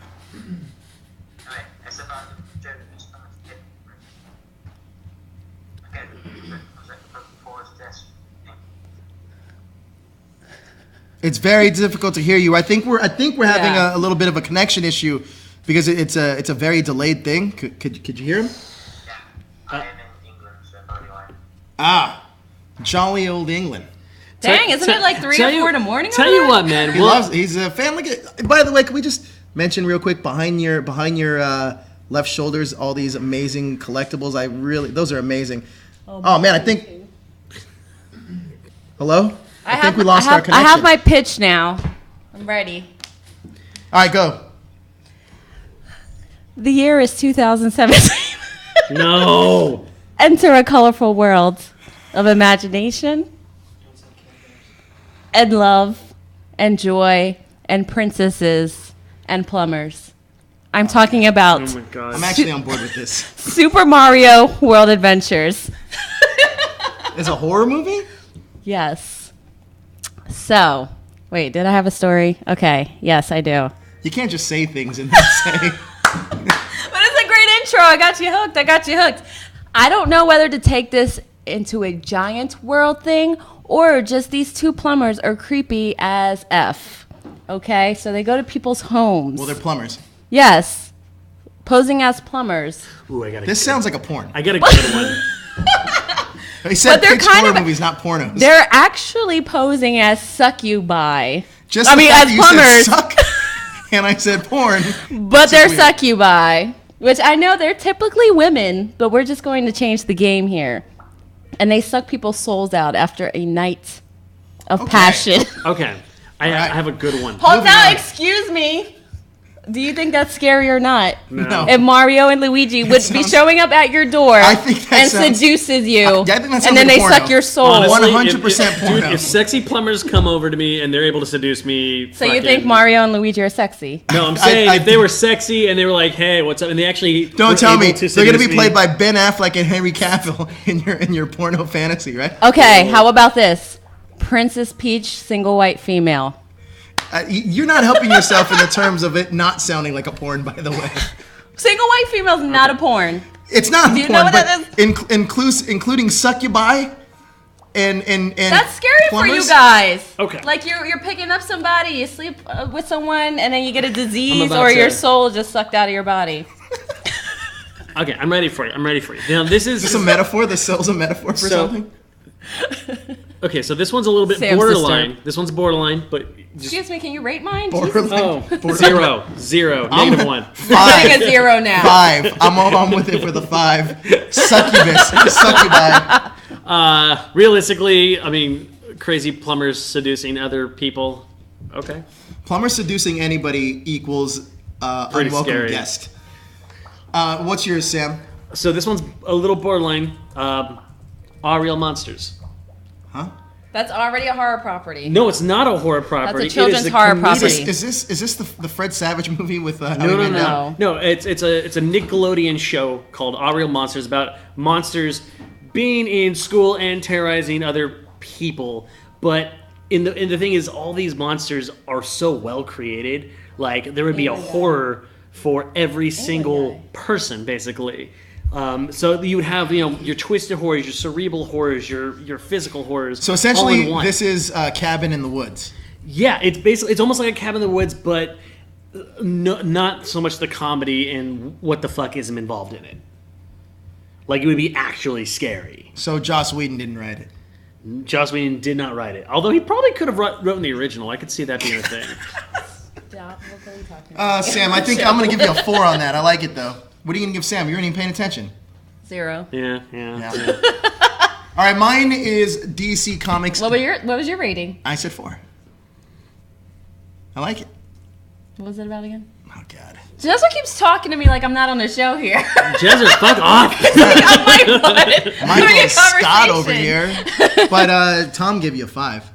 it's about the Joker's first hitting sprint. Okay, before it's this. It's very difficult to hear you. I think we're having Yeah. a little bit of a connection issue because it's a very delayed thing. Could you hear him? Yeah, I am in England, so probably why. Ah, jolly old England. Dang, isn't it like 3 or 4 in the morning? Tell over you there? what, man. He's a fan. Look at. By the way, can we just mention real quick behind your left shoulders all these amazing collectibles? Those are amazing. Oh man, I think. Hello. I think we lost our connection. I have my pitch now. I'm ready. All right, go. The year is 2017. No. Enter a colorful world of imagination and love and joy and princesses and plumbers. I'm talking about Oh my god. I'm actually on board with this. Super Mario World Adventures. It's a horror movie? Yes. So, wait, did I have a story? Okay, yes, I do. You can't just say things and then say. But it's a great intro. I got you hooked. I don't know whether to take this into a giant world thing or just these two plumbers are creepy as F. Okay, so they go to people's homes. Well, they're plumbers. Yes, posing as plumbers. Ooh, I got This sounds like a porn. I got a good one. They said But they're pitch kind horror of- movies, not pornos. They're actually posing as succubi. Just I the mean, fact as that you plumbers. said suck, and I said porn. But they're weird. succubi, which I know they're typically women, but we're just going to change the game here. And they suck people's souls out after a night of passion. Okay, I right. have a good one. Hold Moving on, on. excuse me. Do you think that's scary or not? No. If Mario and Luigi would be sounds- showing up at your door I think that and sounds- seduces you, Yeah, I think that sounds and then like a they porno. suck your soul. Honestly, 100% if, porno. Dude, if sexy plumbers come over to me and they're able to seduce me, So you think Mario and Luigi are sexy? No, I'm saying I if they think- were sexy and they were like, "Hey, what's up?" and they actually Don't were tell able me to they're going to seduce be played me- by Ben Affleck and Henry Cavill in your porno fantasy, right? Okay, how about this? Princess Peach, single white female. You're not helping yourself in the terms of it not sounding like a porn, by the way. Single white female's not a porn. It's not Do you porn, know what but that including succubi and That's scary for you plumbers? guys. Okay. Like you're picking up somebody, you sleep with someone, and then you get a I'm disease about or your to- soul just sucked out of your body. Okay, I'm ready for you. Now this is Is this a metaphor? The cell's a metaphor for So- something? okay. So this one's a little bit Sam's borderline. sister. This one's borderline, but just Excuse me, can you rate mine? Borderline. oh, zero, I'm- -1. I'm getting a 0 now. 5. I'm on with it for the 5. Succubus. Succubi. Realistically, I mean, crazy plumbers seducing other people. Okay. Plumber seducing anybody equals Pretty unwelcome scary. guest. What's yours, Sam? So this one's a little borderline. Are real monsters? Huh? That's already a horror property. No, it's not a horror property. It is children's a horror comedic- property. Is this the Fred Savage movie with No, Howie no, Mandel? no. No, it's a Nickelodeon show called Are Real Monsters about monsters being in school and terrorizing other people. But and the thing is, all these monsters are so well created. Like there would be a horror for every single person, basically. So you would have your twisted horrors, your cerebral horrors, your physical horrors. So all essentially, in one. this is Cabin in the Woods. Yeah, it's almost like a Cabin in the Woods, but not so much the comedy and what the fuck ism involved in it. Like it would be actually scary. So Joss Whedon didn't write it. Joss Whedon did not write it, although he probably could have written the original. I could see that being a thing. Sam, I think I'm going to give you a 4 on that. I like it, though. What are you going to give Sam? You weren't even paying attention. 0. Yeah. Yeah. All right, mine is DC Comics. What was your rating? I said 4. I like it. What was it about again? Oh, God. Jessica keeps talking to me like I'm not on the show here. Jezza, fuck off. I'm like, what? Having Michael a Scott over conversation. here. But Tom gave you a 5.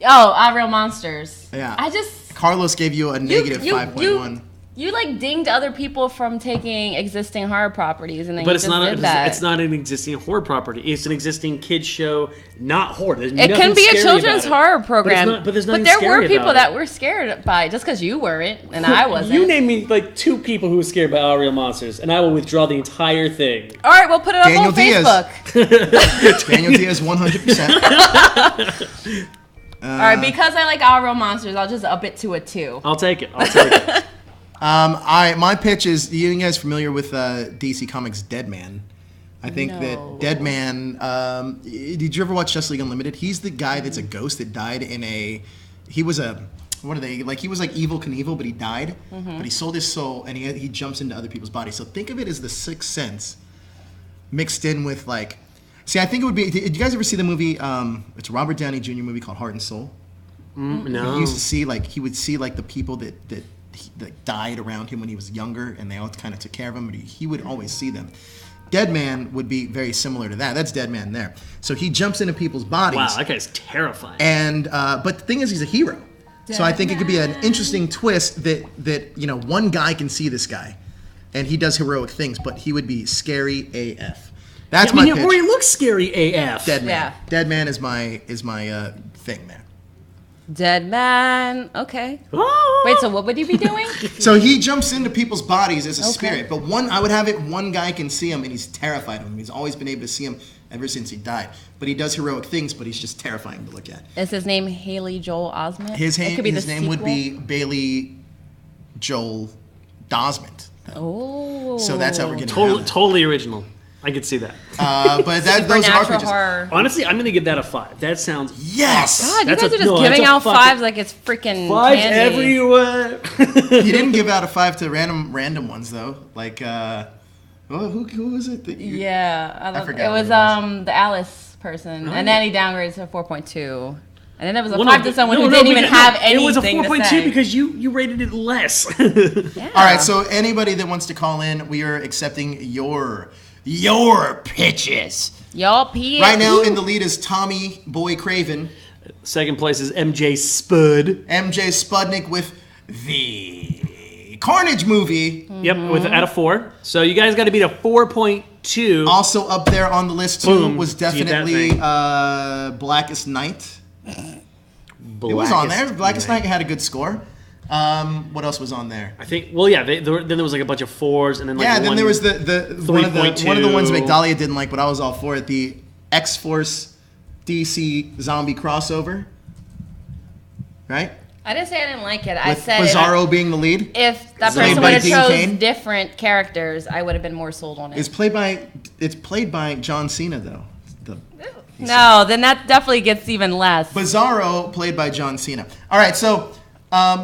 Oh, Are Real Monsters. Yeah. I just Carlos gave you a negative 5.1. You like dinged other people from taking existing horror properties, and then But you it's just not did that. it's not an existing horror property. It's an existing kids show, not horror. There's It can nothing be a scary children's about it. horror program. But there's nothing there scary were people about that it. were scared by it just because you weren't and I wasn't. You name me like 2 people who were scared by Are Real Monsters, and I will withdraw the entire thing. All right, we'll put it up Daniel on Diaz. Facebook. Daniel Diaz, 100%. All right, because I like Are Real Monsters, I'll just up it to a 2. I'll take it. My pitch is, you guys familiar with DC Comics Dead Man? I think No. that Dead Man, did you ever watch Justice League Unlimited? He's the guy that's a ghost that died in he was like Evel Knievel, but he died, but he sold his soul and he jumps into other people's bodies. So think of it as the Sixth Sense mixed in with like, see, I think it would be, did you guys ever see the movie, it's a Robert Downey Jr. movie called Heart and Soul? No. He used to see he would see like the people that died around him when he was younger, and they all kind of took care of him, but he would always see them. Dead Man would be very similar to that. That's Dead Man there. So he jumps into people's bodies. Wow, that guy's terrifying. And but the thing is, he's a hero. So I think it could be an interesting twist that one guy can see this guy, and he does heroic things, but he would be scary AF. That's my He pitch. looks scary AF. Dead Man. Yeah. Dead Man is my thing there. Dead man. Okay. Oh! Wait, so what would you be doing? So he jumps into people's bodies as a Okay. spirit, but I would have it one guy can see him and he's terrified of him. He's always been able to see him ever since he died. But he does heroic things, but he's just terrifying to look at. Is his name Haley Joel Osment? His It could be the name would sequel. be Bailey Joel Dosment. Oh. So that's how we're getting Totally original. I could see that. But those are Supernatural pitches. horror. Honestly, I'm gonna give that a 5. That sounds Yes. God, you That's guys a- are just no, that's giving a out fucking- 5s like it's freaking 5 candy. everywhere. He didn't give out a 5 to random ones though. Like who was it? That you, Yeah, I forgot it what was it was. the Alice person, and then he downgraded to 4.2, and then there was a Well, 5 to someone who didn't even have anything It was a to 4.2 say. because you rated it less. Yeah. All right, so anybody that wants to call in, we are accepting your pitches. Y'all pee. Right now in the lead is Tommy Boy Craven, Second place is MJ Spud. MJ Spudnik with the Carnage movie. Yep, with at a 4. So you guys got to beat a 4.2. Also up there on the list too Boom. was See that definitely thing. Blackest Night. It was on there. Blackest Night had a good score. What else was on there? I think. Well, yeah. Then there was like a bunch of 4s, and then like Yeah, then one- there was the one of the 3.2. ones Migdalia didn't like, but I was all for it. The X-Force DC zombie crossover, right? I didn't say I didn't like it. I With said Bizarro being the lead. if that Played person by would have Dean chose Cain? different characters, I would have been more sold on it. It's played by John Cena though. No, then that definitely gets even less. Bizarro played by John Cena. All right, so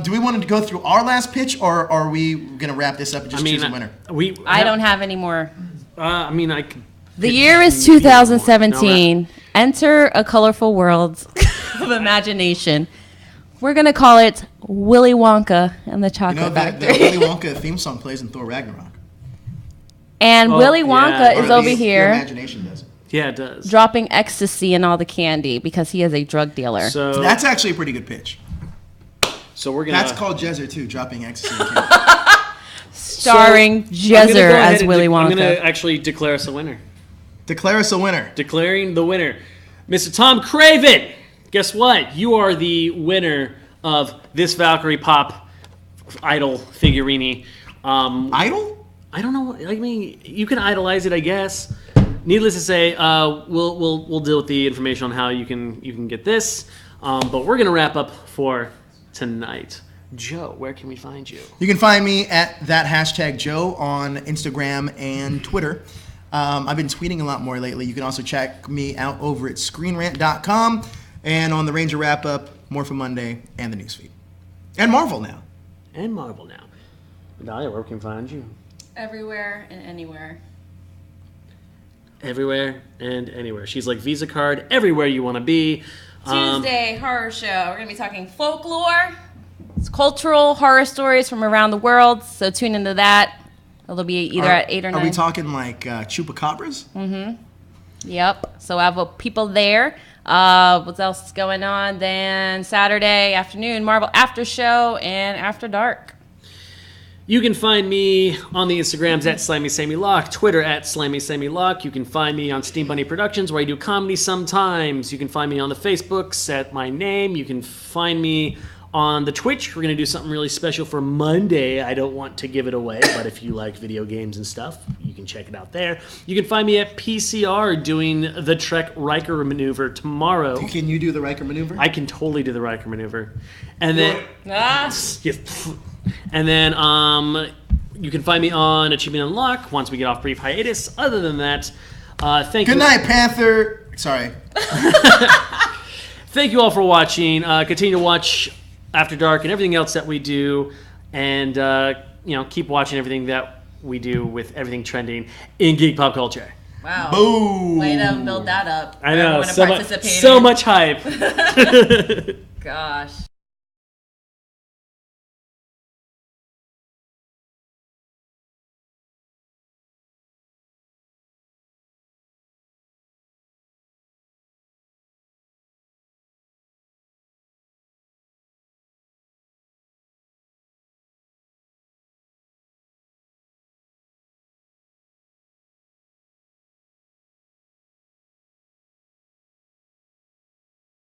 do we want to go through our last pitch, or are we gonna wrap this up and just choose a winner? I don't have any more. I mean, I. Could The pick year is either one. 2017. Enter a colorful world of imagination. We're gonna call it Willy Wonka and the You Chocolate know that the Factory. Willy Wonka theme song plays in Thor Ragnarok. And Oh, Willy yeah. Wonka Or is at over least your here imagination does. Yeah, it does. dropping ecstasy in all the candy because he is a drug dealer. So That's actually a pretty good pitch. we're gonna. That's called Jezzer too, dropping ecstasy. in candy. Starring I'm gonna Jezzer go ahead as and Willy I'm gonna Wonka. actually declare us a winner. Declare us a winner. Declaring the winner, Mr. Tom Craven. Guess what? You are the winner of this Valkyrie Pop idol figurine. Idol? I don't know. I mean, you can idolize it, I guess. Needless to say, we'll deal with the information on how you can get this. But we're gonna wrap up for tonight. Joe, where can we find you? You can find me at that hashtag Joe on Instagram and Twitter. I've been tweeting a lot more lately. You can also check me out over at screenrant.com and on the Ranger Wrap Up, More for Monday, and the newsfeed. And Marvel now. And Marvel now. Dahlia, where can we find you? Everywhere and anywhere. Everywhere and anywhere. She's like Visa card everywhere you want to be. Tuesday horror show. We're gonna be talking folklore. It's cultural horror stories from around the world. So tune into that. It'll be either at 8 or 9. Are we talking like chupacabras? Yep. So I have people there. What else is going on? Then Saturday afternoon, Marvel After Show and After Dark. You can find me on the Instagrams at SlammySammyLock, Twitter at SlammySammyLock. You can find me on Steam Bunny Productions where I do comedy sometimes. You can find me on the Facebooks at my name. You can find me on the Twitch. We're going to do something really special for Monday. I don't want to give it away, but if you like video games and stuff, you can check it out there. You can find me at PCR doing the Trek Riker maneuver tomorrow. Can you do the Riker maneuver? I can totally do the Riker maneuver. And then... Ah. Yes. And then you can find me on Achievement Unlock once we get off brief hiatus. Other than that, thank you. Good night, Panther. Sorry. Thank you all for watching. Continue to watch After Dark and everything else that we do. And, keep watching everything that we do with everything trending in geek pop culture. Wow. Boom. Way to build that up. I know. Everyone So much hype. Gosh.